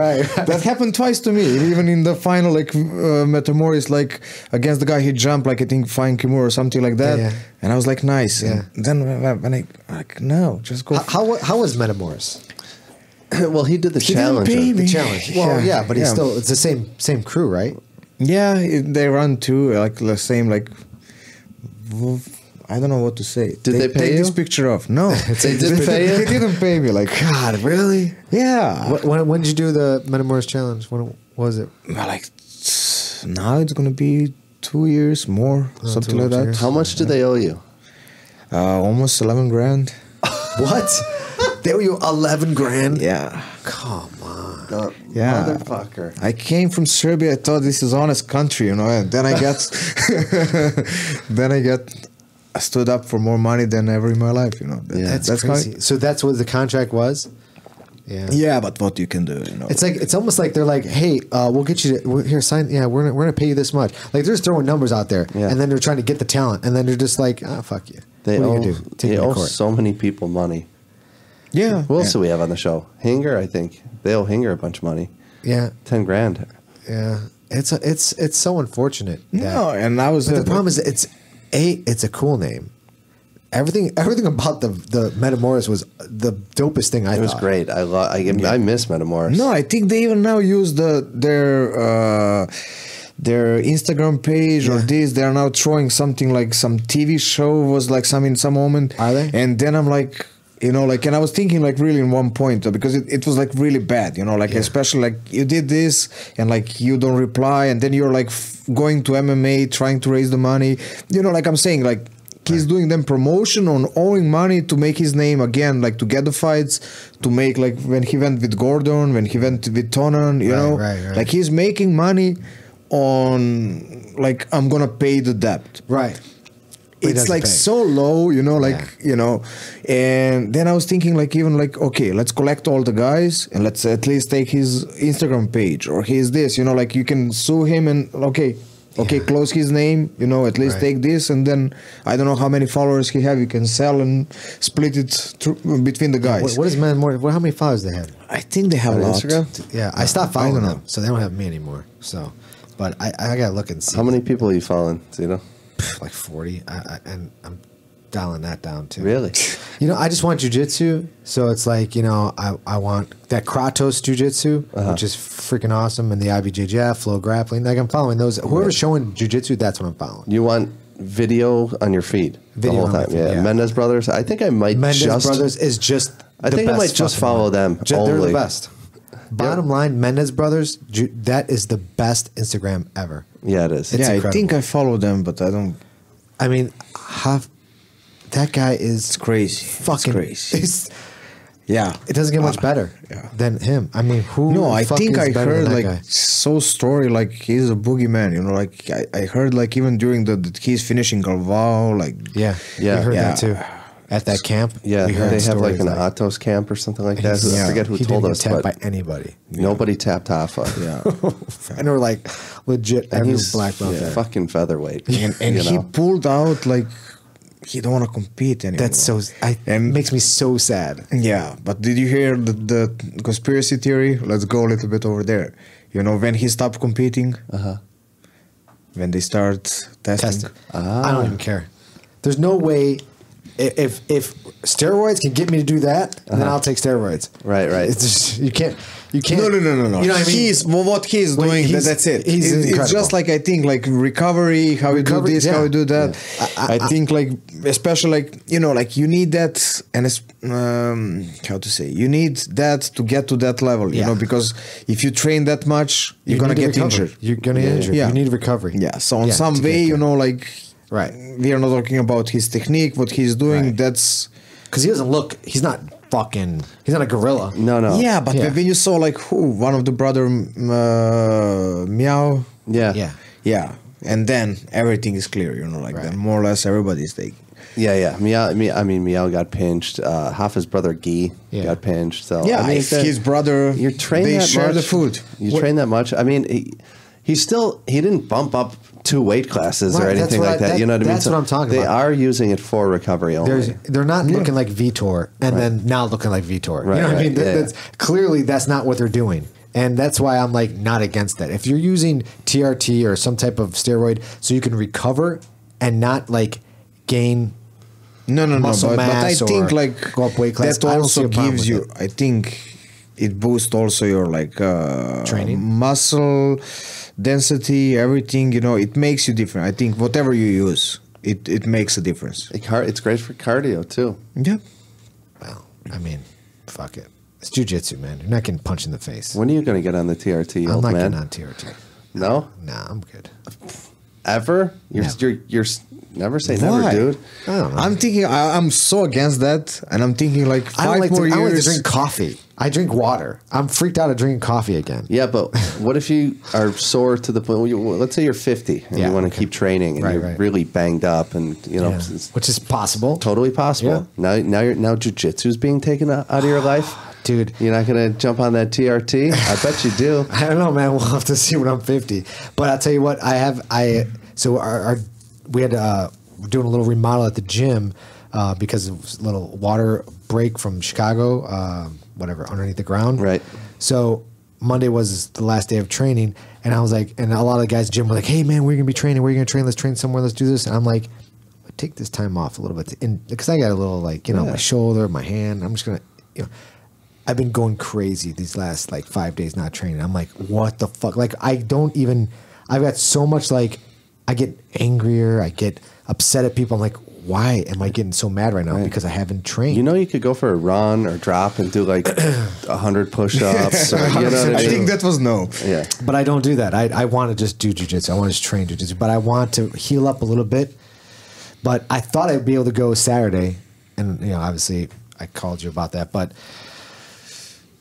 Right. that happened twice to me even in the final like Metamoris like against the guy he jumped like I think Fine Kimura or something like that Yeah. and I was like nice Yeah. and then when I like no just go How was Metamoris? Well, he did the didn't challenge. pay me. The challenge. Well, yeah, but he's Yeah. still it's the same crew, right? yeah they run too like the same like I don't know what to say. Did they pay take you? this picture off? No, They didn't pay you? They didn't pay me. Like God, really? yeah, When did you do the Metamoris challenge? When was it? like now it's gonna be 2 years more, something 2 like that. years. How much do they owe you? Almost $11,000. What? They owe you $11,000? Yeah. Come on. Yeah. Motherfucker. I came from Serbia. I thought this is honest country, you know. And then I got, I stood up for more money than ever in my life, you know. That's how crazy. So that's what the contract was? Yeah. yeah, but what you can do, you know. It's almost like they're like, hey, we'll get you here, sign. Yeah, we're gonna pay you this much. Like they're just throwing numbers out there, Yeah. and then they're trying to get the talent, and then they're just like, fuck you. They what are owe, you gonna do? Take they me to owe court. so many people money. yeah. Who else do we have on the show? Hinger, I think. They owe Hinger a bunch of money. Yeah, $10,000. yeah. It's so unfortunate. No, and I was But the problem is, it's a cool name. everything about the Metamoris was the dopest thing. I It was thought. great. I miss Metamoris. No, I think they even now use their Instagram page or this. They are now throwing something like some TV show was like some in some moment. Are they? And then I'm like, you know, like, and I was thinking like really in one point because it was like really bad, you know, like especially like you did this and like you don't reply and then you're like going to MMA trying to raise the money, you know, like I'm saying like. He's doing them promotion on owing money to make his name again, like to get the fights, to make like when he went with Gordon, when he went with Tonan, you know, like he's making money on like I'm gonna pay the debt, Right. It's like so low, you know, like you know, and then I was thinking like even like okay, let's collect all the guys and let's at least take his Instagram page or his this, you know, like you can sue him and okay, close his name, you know, at least take this and then I don't know how many followers he have, you can sell and split it between the guys. What is man more? How many followers they have? I think they have a lot. Instagram? Yeah, I stopped following don't know. them, so they don't have me anymore. So, but I gotta look and see. How many people are you following, Zito? Like 40, and I'm dialing that down too. Really? You know, I just want jujitsu, so it's like, you know, I want that Kratos jujitsu, which is freaking awesome, and the IBJJF, Flow Grappling. Like I'm following those. Whoever's showing jujitsu, that's what I'm following. You want video on your feed the whole time? Yeah. Mendez Brothers. I think I might Brothers is just. I think I might just follow them. They're the best. Bottom line, Mendez Brothers, that is the best Instagram ever. Yeah, it is. It's I incredible. think I follow them, but I don't. I mean, that guy is It's crazy. fucking crazy. Yeah, It doesn't get much better than him. I mean, who? No, I the fuck think is I better heard than that like guy? so story like he's a boogeyman. You know, like I heard like even during that he's finishing Galvao, like Yeah, Yeah. we heard Yeah. that too. At that camp, Yeah, we heard they have like stories an Atos camp or something like that. he's- I forget who he told didn't us, get tapped but by anybody. nobody tapped Hoffa. yeah. And we're like legit And every he's black belt there. fucking featherweight. And you he know? pulled out like he don't want to compete anymore. That's so. And- makes me so sad. Yeah, but did you hear the conspiracy theory? Let's go a little bit over there. You know, when he stopped competing, when they start testing. I don't even care. There's no way. If steroids can get me to do that, then I'll take steroids. Right. It's just, you can't. No. You know what I mean? What he's Wait, doing. he's- That's it. he's It's incredible. just like I think like recovery, how we do Recovery, this, yeah. how we do that. Yeah. I think like especially like you know like you need that and it's how to say you need that to get to that level. You Yeah. know because if you train that much, you're gonna need to get recover. injured. You're gonna get injured. Yeah. You need recovery. Yeah. So in Yeah, some to get way, you there. know, like Right. we are not talking about his technique, what he's doing. Right. That's Because he doesn't look. He's not fucking. He's not a gorilla. No. yeah. But Yeah. when you saw like one of the brother Meow. Yeah. Yeah. Yeah, and then everything is clear, you know, like Right. then more or less everybody's taking. Yeah. Meow got pinched. Hoffa's brother Guy Yeah. got pinched. So Yeah, I mean, if his brother, you're trained they that share much. the food. You train that much. I mean, he didn't bump up 2 weight classes or Right, that's anything what like I- that. You know what I mean? that's what I'm talking they about. are using it for recovery only. They're not looking like Vitor, and then now looking like Vitor. Right, you know what I mean? right, yeah. That's clearly that's not what they're doing, and that's why I'm like not against that. If you're using TRT or some type of steroid so you can recover and not like gain No, muscle but I mass think or like go up weight class, that I don't see also a problem gives with you. I think it boosts also your like Training? muscle density, everything. You know, it makes you different. I think whatever you use, it makes a difference. It's great for cardio too. Yeah. Well, I mean, fuck it. It's jujitsu, man. You're not getting punched in the face. When are you going to get on the TRT, I'm old not man? getting on TRT. No, Nah, I'm good. ever? You're never say never, Why? dude. I don't know. I'm thinking. I'm so against that, and I'm thinking like I don't 5 like more to, I like to years. drink coffee. I drink water. I'm freaked out of drinking coffee again. Yeah, but what if you are sore to the point? Let's say you're 50 and Yeah, you want to okay. keep training and Right, you're right. really banged up, and you know, Yeah. it's Which is possible. totally possible. Now jujitsu's being taken out of your life, Dude. You're not gonna jump on that TRT? I bet you do. I don't know, man. We'll have to see when I'm 50. But I'll tell you what, so we had we're doing a little remodel at the gym because it was a little water break from Chicago, whatever, underneath the ground. Right. So Monday was the last day of training, and I was like, and a lot of the guys at the gym were like, "Hey man, we're gonna be training. Where are you gonna train? Let's train somewhere. Let's do this." And I'm like, take this time off a little bit because I got a little like my shoulder, my hand. I'm just gonna I've been going crazy these last like 5 days not training. I'm like, what the fuck? Like I've got so much like I get angrier, I get upset at people. I'm like, why am I getting so mad right now? Because I haven't trained. You could go for a run or drop and do like 100 push-ups. Or, I think that was no. Yeah. But I don't do that. I want to just do jiu-jitsu. I want to just train jiu-jitsu. But I want to heal up a little bit. But I thought I'd be able to go Saturday. And, obviously I called you about that. But,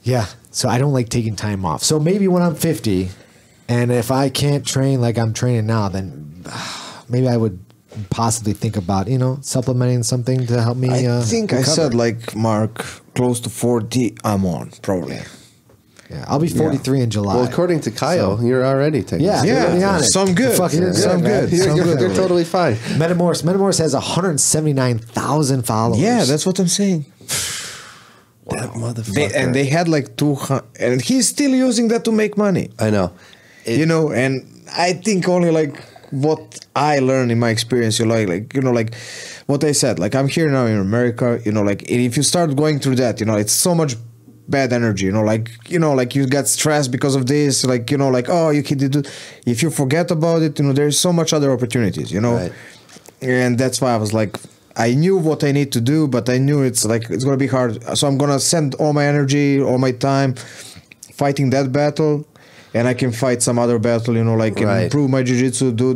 yeah. So I don't like taking time off. So maybe when I'm 50 and if I can't train like I'm training now, then maybe I would possibly think about supplementing something to help me I think recover. I said like Mark close to 40 I'm on probably. Yeah, I'll be 43 in July. Well, according to Kyle, you're already taking So I'm good. Some good. You're totally fine. Metamorph has 179,000 followers. Yeah, that's what I'm saying. That motherfucker. They had like 200 and he's still using that to make money. I know. And I think only like what I learned in my experience, like what I said, like I'm here now in America, like if you start going through that, it's so much bad energy, like you get stressed because of this, oh, you can do. If you forget about it, there's so much other opportunities, Right. And that's why I was like, I knew what I need to do, but I knew it's gonna be hard, so I'm gonna send all my energy, all my time, fighting that battle. And I can fight some other battle, improve my jiu-jitsu, do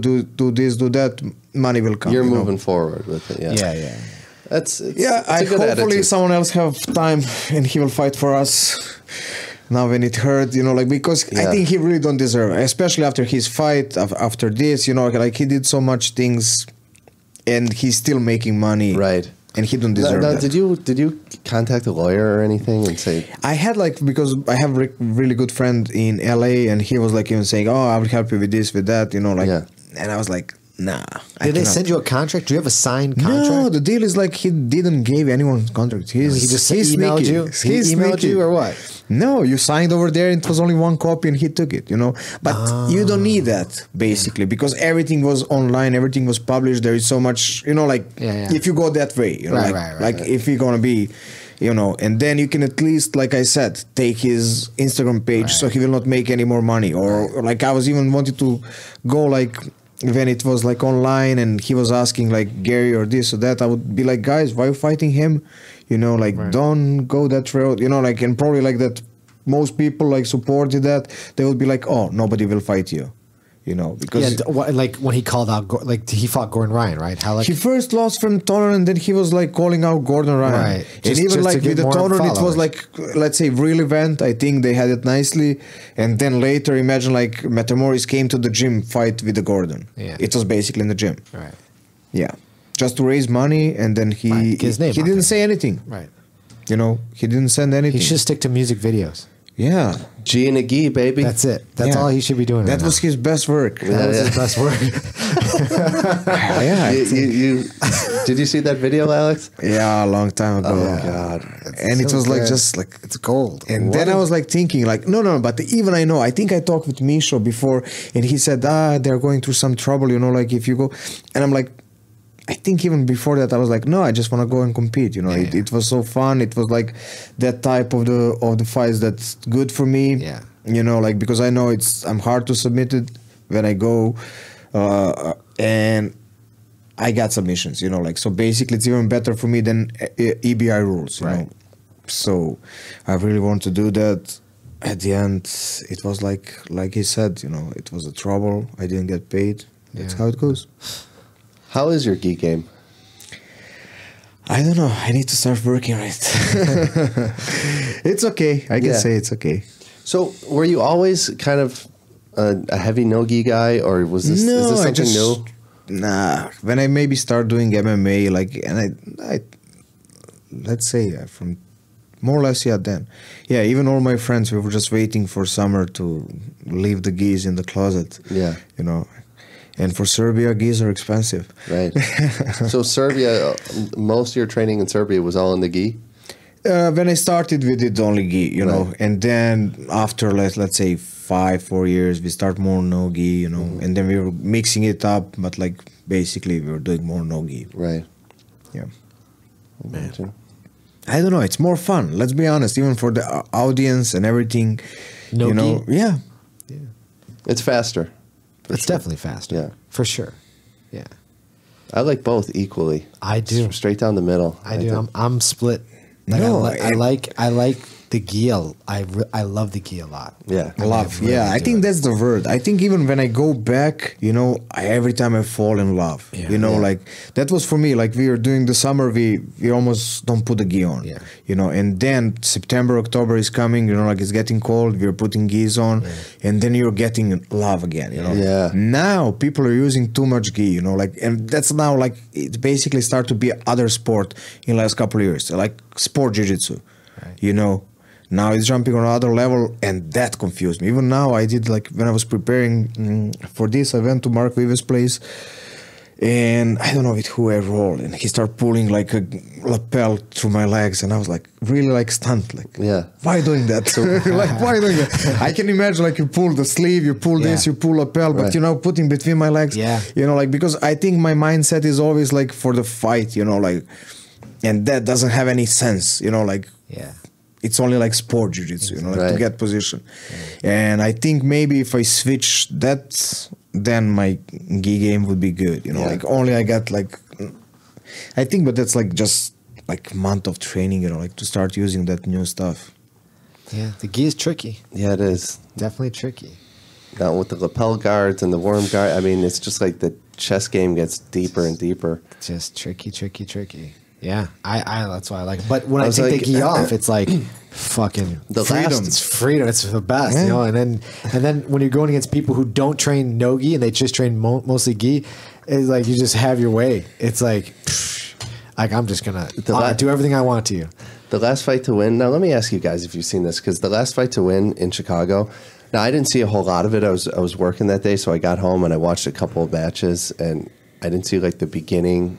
this, do that. Money will come. You're moving forward with it. Yeah. It's a good hopefully attitude. someone else have time and he will fight for us. Now when it hurt, because I think he really don't deserve it, especially after his fight, after this, he did so much things and he's still making money. Right. And he don't deserve that. Did you contact a lawyer or anything and say? I had because I have a really good friend in LA and he was even saying, oh, I will help you with this, with that, and I was like, nah. Did they send you a contract? Do you have a signed contract? No, the deal is he didn't give anyone contract. He just emailed you? He emailed you or what? No, you signed over there and it was only one copy and he took it, But you don't need that, basically, because everything was online, everything was published. There is so much, if you go that way, Right. if you're going to be, and then you can at least, like I said, take his Instagram page so he will not make any more money. Or I was even wanted to go when it was online and he was asking Gary or this or that, I would be like, guys, why are you fighting him? Don't go that road, and probably that most people supported that. They would be like, oh, nobody will fight you, because when he called out, he fought Gordon Ryan, right? How he first lost from Toner and then he was calling out Gordon Ryan, right? And even with the Toner, it was let's say real event. I think they had it nicely, and then later, imagine Metamorph came to the gym fight with the Gordon. Yeah, it was basically in the gym, right? Yeah, just to raise money, and then he didn't say anything, right? He didn't send anything. He should stick to music videos. Yeah. G and a gi, baby. That's it. That's all he should be doing. That was his best work. That was his best work. Yeah. Did you see that video, Alex? Yeah, a long time ago. Oh God! And it was just it's gold. And then I was thinking no, but even I think I talked with Misho before, and he said they're going through some trouble, if you go, and I'm like, I think even before that I was like, no, I just want to go and compete. It was so fun. It was that type of the fights that's good for me. Yeah. Because I know I'm hard to submit it when I go, and I got submissions. So basically it's even better for me than EBI rules. You know? So I really want to do that. At the end, it was like he said. It was a trouble. I didn't get paid. That's how it goes. How is your gi game? I don't know. I need to start working on it. It's okay. I can say it's okay. So, were you always kind of a heavy no-gi guy, or is this something new? Nah. When I maybe start doing MMA, and I let's say from more or less, then. Yeah, even all my friends, we were just waiting for summer to leave the gis in the closet. Yeah. And for Serbia, gis are expensive. Right. So Serbia, most of your training in Serbia was all in the gi? When I started with it, only gi, and then after let's say 4 years, we start more no gi, you know, and then we were mixing it up, but like basically we were doing more no gi. Right. Yeah. Imagine. I don't know. It's more fun. Let's be honest. Even for the audience and everything, No you know. gi? Yeah. It's faster. It's definitely faster. Yeah. For sure. Yeah. I like both equally. I do. Straight down the middle. I do. think. I'm split. Like, No, I like the gi. I love the gi a lot. Yeah. Love. really Yeah. I do think it. that's the word. I think even when I go back, you know, every time I fall in love, Yeah. you know, Yeah. like that was for me. Like we were doing the summer, we almost don't put the gi on. Yeah. You know, and then September, October is coming, you know, like it's getting cold, we're putting gis on, and then you're getting love again, you know. Yeah. Now people are using too much gi, you know, like, and that's now like it basically start to be other sport in last couple of years, like sport jiu-jitsu, you know. Now it's jumping on another level, and that confused me. Even now, I did like when I was preparing for this, I went to Mark Vive's place, and I don't know with who I rolled, and he started pulling like a lapel through my legs, and I was like really like stunned, like Yeah. why doing that? So like why doing that? I can imagine like you pull the sleeve, you pull this, Yeah. you pull lapel, but Right. you know putting between my legs, Yeah. you know, like because I think my mindset is always like for the fight, you know, like, and that doesn't have any sense, you know, like. Yeah. It's only like sport jiu-jitsu, you know, like to Right. get position. And I think maybe if I switch that, then my gi game would be good, you know, Yeah. like only I got like, I think, but that's like just like month of training, you know, like to start using that new stuff. Yeah. The gi is tricky. Yeah, it is. Definitely tricky. Now with the lapel guards and the worm guard, I mean, it's just like the chess game gets deeper and deeper. Just tricky. Yeah, I that's why I like it. But when I was take like, the gi off, it's like fucking The freedom. last- It's freedom. It's the best, Yeah. you know. And then when you're going against people who don't train no gi and they just train mostly gi, it's like you just have your way. It's like I'm just gonna do everything I want to you. The last fight to win. Now let me ask you guys if you've seen this, because the last fight to win in Chicago. Now I didn't see a whole lot of it. I was working that day, so I got home and I watched a couple of matches, and I didn't see like the beginning.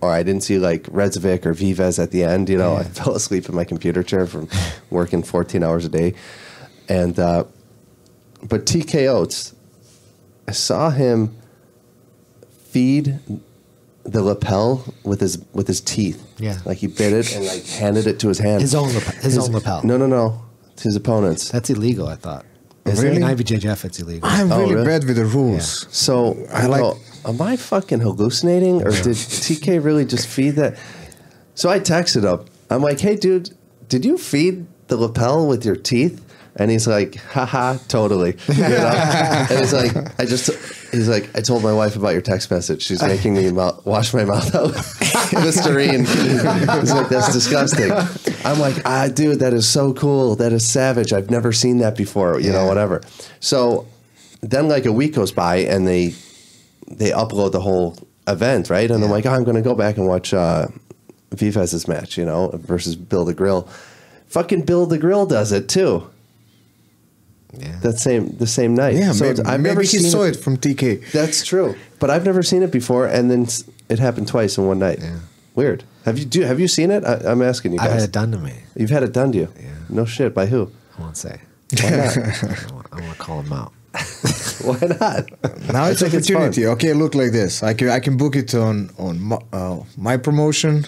Or I didn't see like Rajacic or Vives at the end. You know, I fell asleep in my computer chair from working 14 hours a day. And but TK Oates, I saw him feed the lapel with his teeth. Yeah. Like he bit it and like handed it to his hand. His own lapel. No. To his opponents. That's illegal. I thought. Is In it? IBJJF, it's illegal. I'm Oh, really really? bad with the rules. So I like- go, am I fucking hallucinating, or did TK really just feed that? So I texted him. I'm like, hey, dude, did you feed the lapel with your teeth? And he's like, haha, totally. You know? And he's like, I told my wife about your text message. She's making me wash my mouth out with Listerine. He's like, that's disgusting. I'm like, dude, that is so cool. That is savage. I've never seen that before, you know, whatever. So then like a week goes by and they upload the whole event, right? And I'm like, I'm going to go back and watch Vives' match, you know, versus Bill the Grill. Fucking Bill the Grill does it too. Yeah. The same night. Yeah, So maybe, I've never he seen saw it from TK. That's true, but I've never seen it before, and then it happened twice in one night. Yeah. Weird. Have you seen it? I'm asking you guys. I've had it done to me. You've had it done to you? Yeah. No shit. By who? I won't say. Why not? I want to call him out. Why not? Now it's think it's opportunity. fun. Okay, look like this. I can book it on my promotion,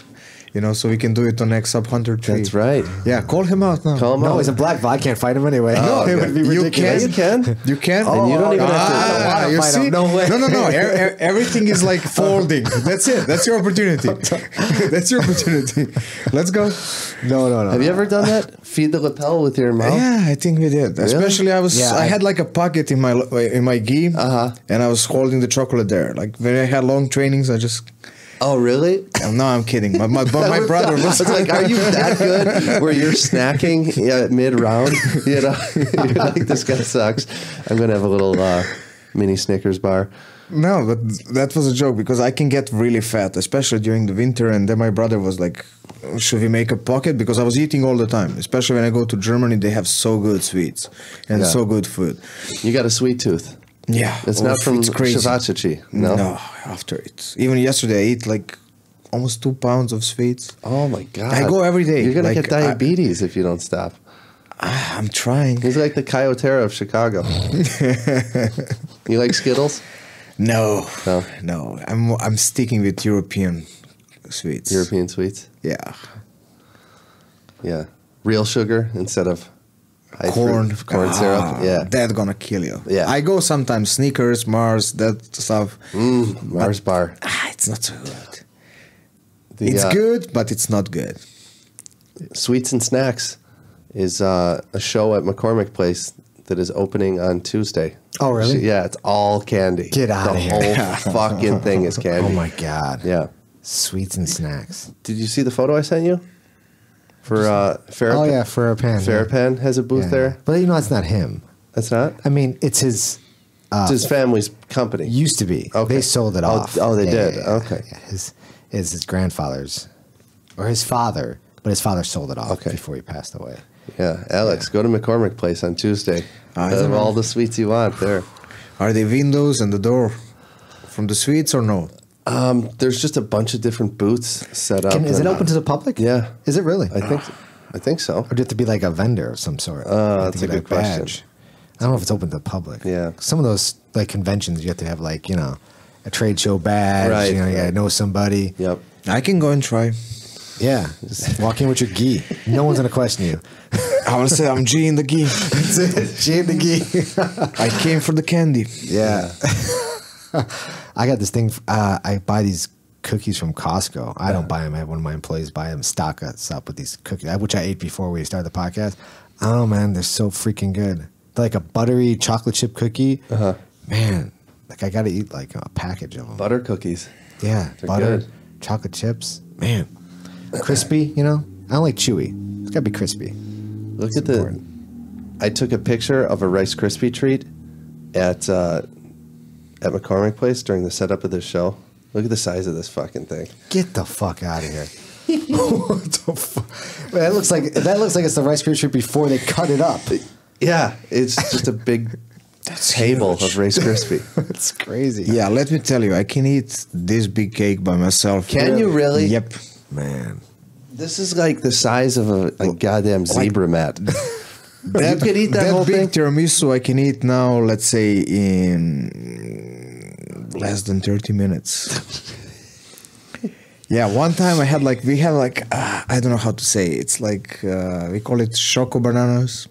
you know, so we can do it on X Sub Hunter 3. That's right. Yeah, call him out now. Call him No, out. he's a black belt. I can't fight him anyway. Oh, It would be You ridiculous. You can. You can. And you don't even have to- I don't wanna you fight see? him. No way. No. Everything is like folding. That's it. That's your opportunity. That's your opportunity. Let's go. No. Have you ever done that? Feed the lapel with your mouth? Yeah, I think we did. Especially I had like a pocket in my gi, and I was holding the chocolate there. Like when I had long trainings, I just. Oh, really? No, I'm kidding. My brother I was was like, are you that good where you're snacking mid-round? You know, you're like, this guy sucks. I'm going to have a little mini Snickers bar. No, but that was a joke because I can get really fat, especially during the winter. And then my brother was like, should we make a pocket? Because I was eating all the time. Especially when I go to Germany, they have so good sweets and so good food. You got a sweet tooth. Yeah. It's not from it's crazy. Rajacic. No? No, after it. Even yesterday, I ate like almost 2 pounds of sweets. Oh, my God. I go every day. You're going to Like, get diabetes if you don't stop. I'm trying. He's like the Coyotera of Chicago. You like Skittles? No, No. no. I'm sticking with European sweets. European sweets? Yeah. Yeah. Real sugar instead of Corn syrup. Yeah. That's gonna kill you. Yeah. I go sometimes Snickers, Mars, that stuff. Mars bar. It's not so good. The, It's good, but it's not good. Sweets and Snacks is a show at McCormick Place that is opening on Tuesday. Oh, really? Yeah, it's all candy. Get outta The here. whole fucking thing is candy. Oh my God. Yeah. Sweets and snacks. Did you see the photo I sent you? For Farrappan? Oh yeah, Farrappan. Farrappan has a booth there. But you know, it's not him. That's not? I mean, it's his. It's his family's company. Used to be. Okay. They sold it Oh, off. oh, they did? Yeah. Okay. Yeah. His grandfather's, or his father, but his father sold it off Okay. before he passed away. Yeah, Alex, go to McCormick Place on Tuesday. I Have don't know. all the sweets you want there. Are they windows and the door from the sweets or no? There's just a bunch of different booths set up. Is it and- open to the public? Yeah. Is it really? I think so. Or do you have to be like a vendor of some sort? That's to a get good question. badge? I don't know if it's open to the public. Yeah. Some of those like conventions, you have to have like, you know, a trade show badge. Right, You know, you right. gotta know somebody. Yep. I can go and try. Yeah. Just walk in with your gi. No one's gonna question you. I want to say I'm G in the gi. G and the gi. I came for the candy. Yeah. I got this thing. I buy these cookies from Costco. I don't buy them. I have one of my employees buy them. Stock us up with these cookies, which I ate before we started the podcast. Oh man, they're so freaking good. They're like a buttery chocolate chip cookie. Man, like I got to eat like a package of them. Butter cookies. Yeah, They're butter, good. chocolate chips. Man, crispy. You know, I don't like chewy. It's got to be crispy. Look at the. I took a picture of a Rice Krispie treat at McCormick Place during the setup of this show. Look at the size of this fucking thing. Get the fuck out of here. What the fuck? Man, that looks like it's the Rice Krispie treat before they cut it up. Yeah, it's just a big table huge. of Rice Krispie. It's crazy. Yeah, let me tell you, I can eat this big cake by myself. Can you really? Yep. Man. This is like the size of a goddamn zebra mat. You could eat that whole big thing? tiramisu I can eat now, let's say, in less than 30 minutes. Yeah, one time we had I don't know how to say it. It's like, we call it choco bananas.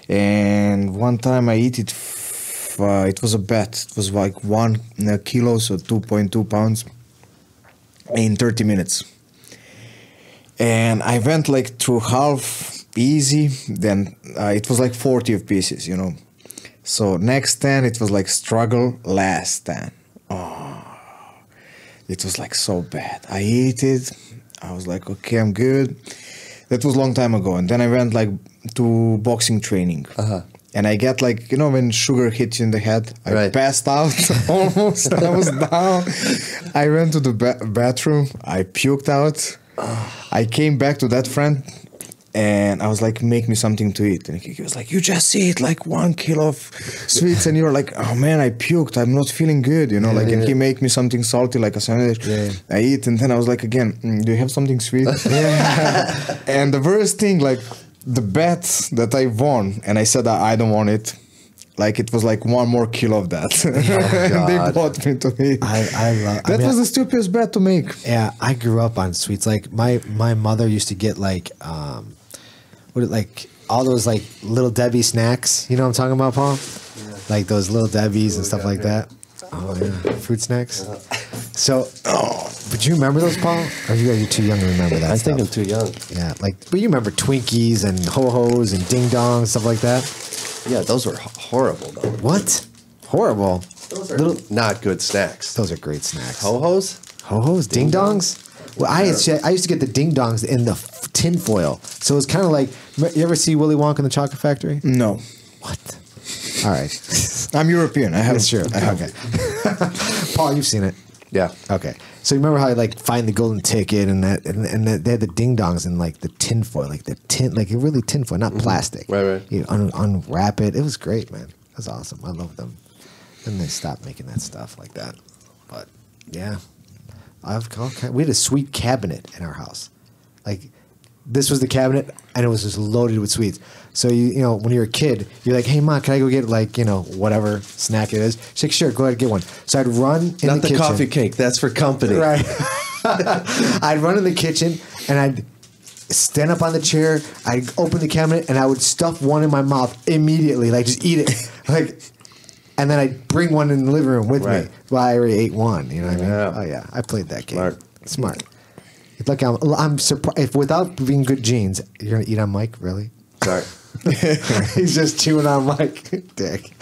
And one time I eat it, it was a bet. It was like 1 kilo, so 2.2 pounds in 30 minutes. And I went like through half easy, then it was like 40 of pieces, you know. So next 10, it was like struggle, last 10. Oh, it was like so bad. I ate it. I was like, okay, I'm good. That was a long time ago. And then I went like to boxing training. And I get like, you know, when sugar hits you in the head, I passed out almost. I was down. I went to the bathroom. I puked out. I came back to that friend and I was like, make me something to eat. And he was like, you just ate like 1 kilo of sweets. And you're like, oh man, I puked. I'm not feeling good, you know. And he made me something salty, like a sandwich. I eat. And then I was like, again, do you have something sweet? And the worst thing, like the bet that I won, and I said I don't want it. Like it was like 1 more kilo of that. And they bought me to eat. That was the stupidest bet to make. Yeah, I grew up on sweets. Like my mother used to get like like all those like little Debbie snacks. You know what I'm talking about, Paul? Yeah. Like those little Debbies and stuff like that. Oh yeah, fruit snacks. So, but you remember those, Paul? Or you guys are too young to remember that? I think I'm too young. Yeah, like, but you remember Twinkies and Ho-Hos and Ding Dongs, stuff like that. Yeah, those were horrible though. What? Horrible. Those are not good snacks. Those are great snacks. Ho-Hos? Ho-Hos? Ding Dongs? Well, I used to get the Ding Dongs in the tin foil. So it's kind of like, you ever see Willy Wonka and the Chocolate Factory? No. What? All right. I'm European. I have. That's true. Okay. Paul, you've seen it. Yeah. Okay. So you remember how I like find the golden ticket and that they had the ding dongs in like the tin foil, like the tin, like really tin foil, not plastic. Right. You unwrap it. It was great, man. It was awesome. I love them. Then they stopped making that stuff like that. But yeah, we had a sweet cabinet in our house. Like this was the cabinet, and it was just loaded with sweets. So you know, when you're a kid, you're like, "Hey, Mom, can I go get like whatever snack it is?" She's like, "Sure, go ahead, get one." So I'd run in Not the kitchen. coffee cake. That's for company. Right. I'd run in the kitchen and I'd stand up on the chair. I'd open the cabinet and I would stuff one in my mouth immediately, like just eat it, like. And then I'd bring one in the living room with me. Well, I already ate one. You know what I mean? Yeah. Oh yeah, I played that game. Smart. It's like I'm surprised. If without being good genes, you're gonna eat on Mike, really? Sorry. He's just chewing on Mike. Dick.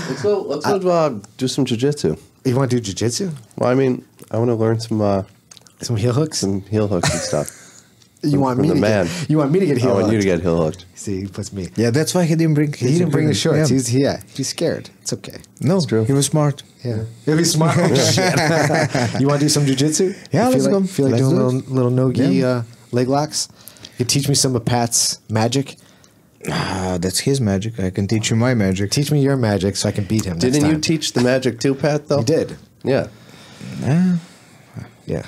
Let's go do some jiu-jitsu. You want to do jiu-jitsu? Well, I mean, I want to learn Some heel hooks? some heel hooks and stuff. You want from me the to man. You want me to get heel I hooked? want you to get heel hooked. See, he puts me. Yeah, that's why he didn't bring. He didn't bring the shorts. Yeah. He's scared. It's okay. No, That's true. he was smart. Yeah, he'll be smart. Oh, shit. You want to do some jujitsu? Yeah, You let's feel go. like, Feel like Let's doing do little no-gi Yeah. leg locks? You could teach me some of Pat's magic. That's his magic. I can teach you my magic. Teach me your magic so I can beat him. Didn't next you time. teach the magic too, Pat, though? You did. Yeah. Yeah,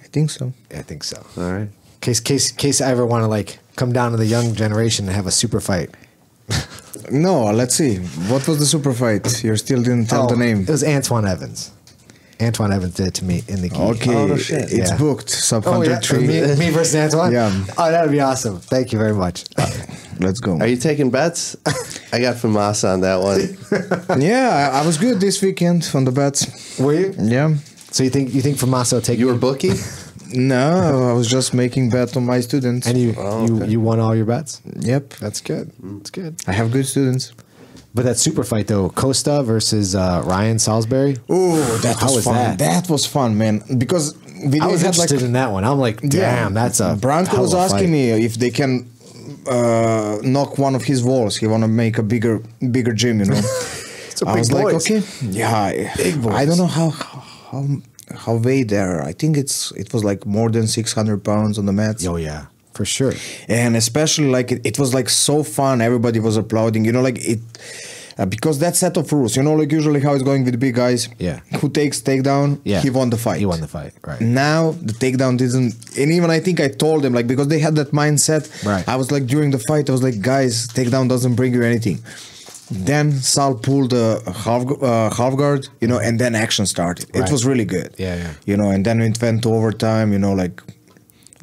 I think so. I think so. All right. Case I ever want to like come down to the young generation and have a super fight. No, let's see. What was the super fight? You still didn't tell the name. It was Antoine Evans. Antoine Evans did it to me in the gi. Okay, Oh, no shit. it's Yeah. booked. Sub Oh, yeah. 103. Me versus Antoine? Yeah. Oh, that would be awesome. Thank you very much. Let's go. Are you taking bets? I got Famasa on that one. Yeah, I was good this weekend on the bets. Were you? Yeah. So you think Famaso take You were bookie? No, I was just making bet on my students. and okay. you won all your bets? Yep. That's good. That's good. I have good students. But that super fight though, Costa versus Ryan Salisbury. Oh, that How was was fun. that? That was fun, man. Because we I was had interested in that one. I'm like, damn, that's a Branko hell was of a asking fight. me if they can knock one of his walls. He want to make a bigger gym, you know. So I big was boys. like, okay, yeah. Big boys. I don't know how weigh there. I think it was like more than 600 pounds on the mats. Oh yeah, for sure. And especially like it was like so fun. Everybody was applauding. You know, like it. Because that set of rules, you know, like usually how it's going with the big guys. Yeah. Who takes takedown? Yeah. He won the fight. He won the fight, right? Now the takedown didn't, and even I think I told them like because they had that mindset. Right. I was like during the fight, I was like, guys, takedown doesn't bring you anything. Then Sal pulled a half guard, you know, and then action started. It Right. was really good. Yeah, yeah. You know, and then it went to overtime. You know, like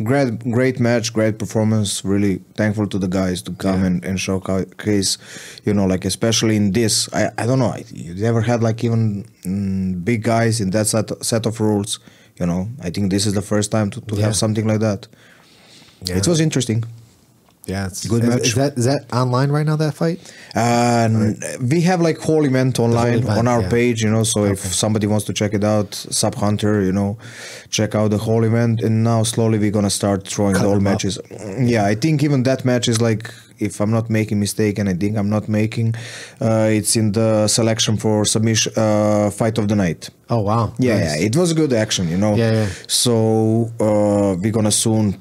great match, great performance. Really thankful to the guys to come and showcase. You know, like especially in this, I don't know. You never had like even big guys in that set of rules. You know, I think this is the first time to Yeah. have something like that. Yeah. It was interesting. Yeah, it's Good match. Is that online right now? That fight? We have like whole event online event, on our yeah. page, you know. So if somebody wants to check it out, Sub Hunter, you know, check out the whole event. And now slowly we're gonna start throwing Cut the all them up. matches. Yeah, I think even that match is like, if I'm not making mistake, and I think I'm not making, it's in the selection for submission fight of the night. Oh wow. Yeah, Nice. yeah, it was a good action, you know. Yeah, yeah. So we're gonna soon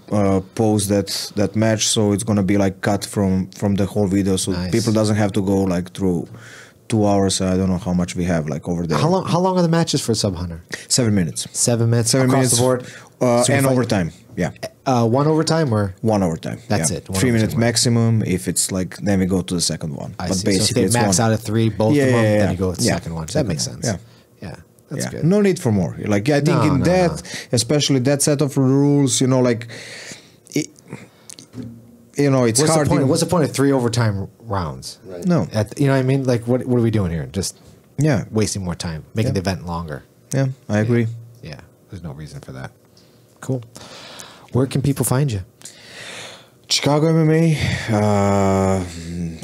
post that match, so it's gonna be like cut from the whole video, so Nice. people doesn't have to go like through 2 hours. I don't know how much we have like over there. How long are the matches for Sub Hunter? 7 minutes. 7 minutes. 7 across minutes the board. Super and fight? overtime. Yeah, One overtime or 1 overtime. That's yeah. it, 1 3 minutes overtime. maximum. If it's like, then we go to the second one. I but see. So if basically, they it's max one. out of 3, both Yeah, of them, yeah, then yeah. you go with the Yeah. second one. That Second makes one, sense. yeah. Yeah, that's Yeah. good. No need for more. Like I think No, in no, that, no. especially that set of rules, you know, like, you know, it's What's hard. the point? even- What's the point of 3 overtime rounds? Right. No. You know what I mean? Like, what are we doing here? Just Yeah, wasting more time, making Yeah. the event longer. yeah, I agree. Yeah, there's no reason for that. Cool. Where can people find you? Chicago MMA,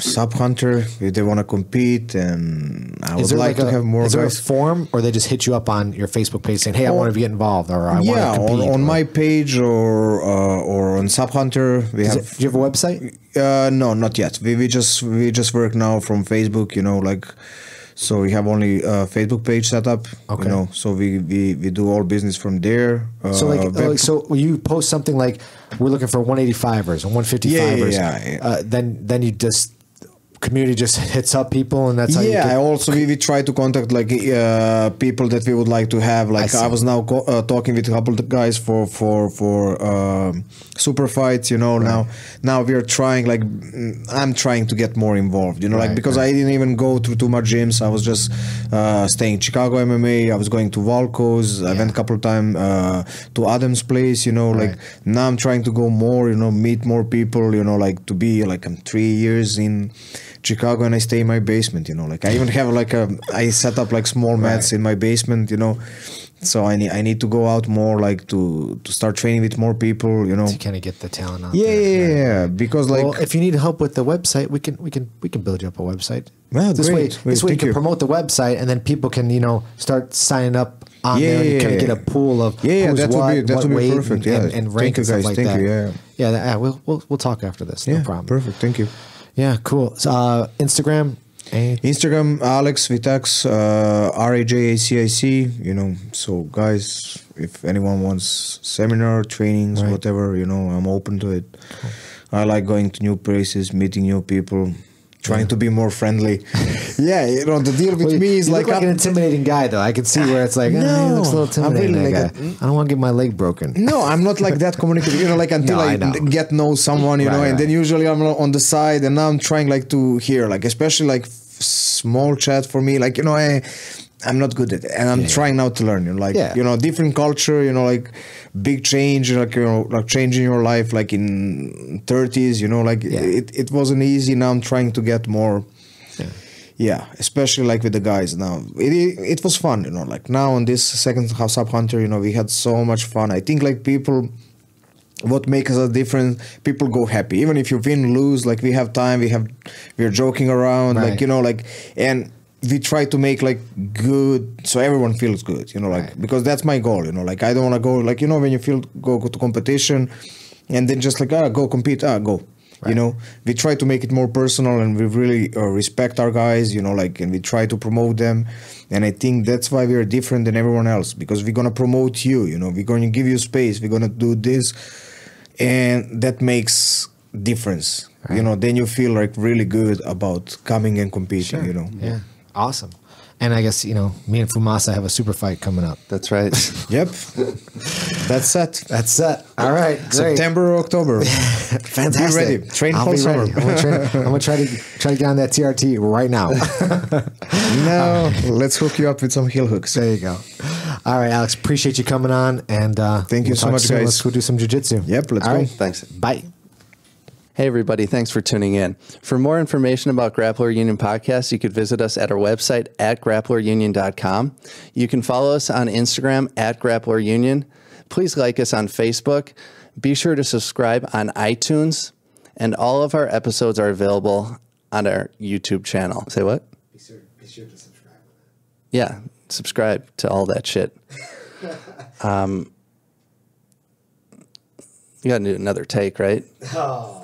Sub Hunter, if they want to compete, and I would like to have more is there a guys. form, or they just hit you up on your Facebook page saying, "Hey, I want to get involved," or "I want Yeah, to compete"? on or- my page or on Sub Hunter, we Is have. it- do you have a website? No, not yet. We just work now from Facebook. You know, like. So we have only a Facebook page set up, Okay. you know. So we do all business from there. So web- so you post something like, "We're looking for 185ers and 155ers." Yeah. Then you just community just hits up people, and that's how yeah. you get, Also, we try to contact like people that we would like to have. Like I was now talking with a couple of guys for super fights. You know, now we are trying. Like I'm trying to get more involved. You know, like because I didn't even go to too much gyms. I was just staying in Chicago MMA. I was going to Valco's. I went a couple of times to Adam's place. You know, like now I'm trying to go more. You know, meet more people. You know, like to be like I'm 3 years in Chicago and I stay in my basement, you know, like I even have like I set up like small mats in my basement, you know, so I need to go out more, like to start training with more people, you know, to kind of get the talent out there. Yeah, because like, well, if you need help with the website, we can build you up a website. Well, this way you can promote the website, and then people can, you know, start signing up on there, and you kind of get a pool of who's that would be perfect. And rank and stuff like that. Yeah, we'll talk after this. No problem. Perfect. Thank you. Yeah, cool. So, Instagram, Alex with X, Rajacic. You know, so guys, if anyone wants seminar, trainings, whatever, you know, I'm open to it. Cool. I like going to new places, meeting new people, trying to be more friendly. You know, the deal with me is you like look like an intimidating guy, though. I can see where it's like, he looks a little intimidating. Really like I don't want to get my leg broken. No, I'm not like that communicative. You know, like until I get know someone, you know, and then usually I'm on the side, and now I'm trying like to hear, like especially like small chat for me, like, you know, I'm not good at it, and I'm trying now to learn. You know, like you know, different culture. You know, like big change, like, you know, like changing your life, like in 30s. You know, like it wasn't easy. Now I'm trying to get more. Yeah, especially like with the guys now. It was fun, you know, like now on this second half Sub Hunter, you know, we had so much fun. I think like people, what makes us different, people go happy. Even if you win, lose, like we have time, we're joking around, like, you know, like, and we try to make like good, so everyone feels good, you know, like, because that's my goal, you know, like I don't want to go, like, you know, when you go to competition and then just like, go compete, go. You know, we try to make it more personal, and we really respect our guys, you know, like, and we try to promote them. And I think that's why we are different than everyone else, because we're going to promote you, you know, we're going to give you space, we're going to do this, and that makes difference. You know, then you feel like really good about coming and competing, you know. Yeah, awesome. And I guess, you know, me and Fumasa have a super fight coming up. That's right. Yep. That's set. That's set. All right. Great. September or October. Fantastic. Be ready. Train for summer. I'm gonna try to get on that TRT right now. No, let's hook you up with some heel hooks. There you go. All right, Alex. Appreciate you coming on, and thank you so much, soon. guys. Let's go do some jiu-jitsu. Yep. Let's All go. right. Thanks. Bye. Hey, everybody. Thanks for tuning in. For more information about Grappler Union Podcast, you could visit us at our website at grapplerunion.com. You can follow us on Instagram at Grappler Union. Please like us on Facebook. Be sure to subscribe on iTunes. And all of our episodes are available on our YouTube channel. Say what? Be sure to subscribe. Yeah, subscribe to all that shit. You got to do another take, right? Oh.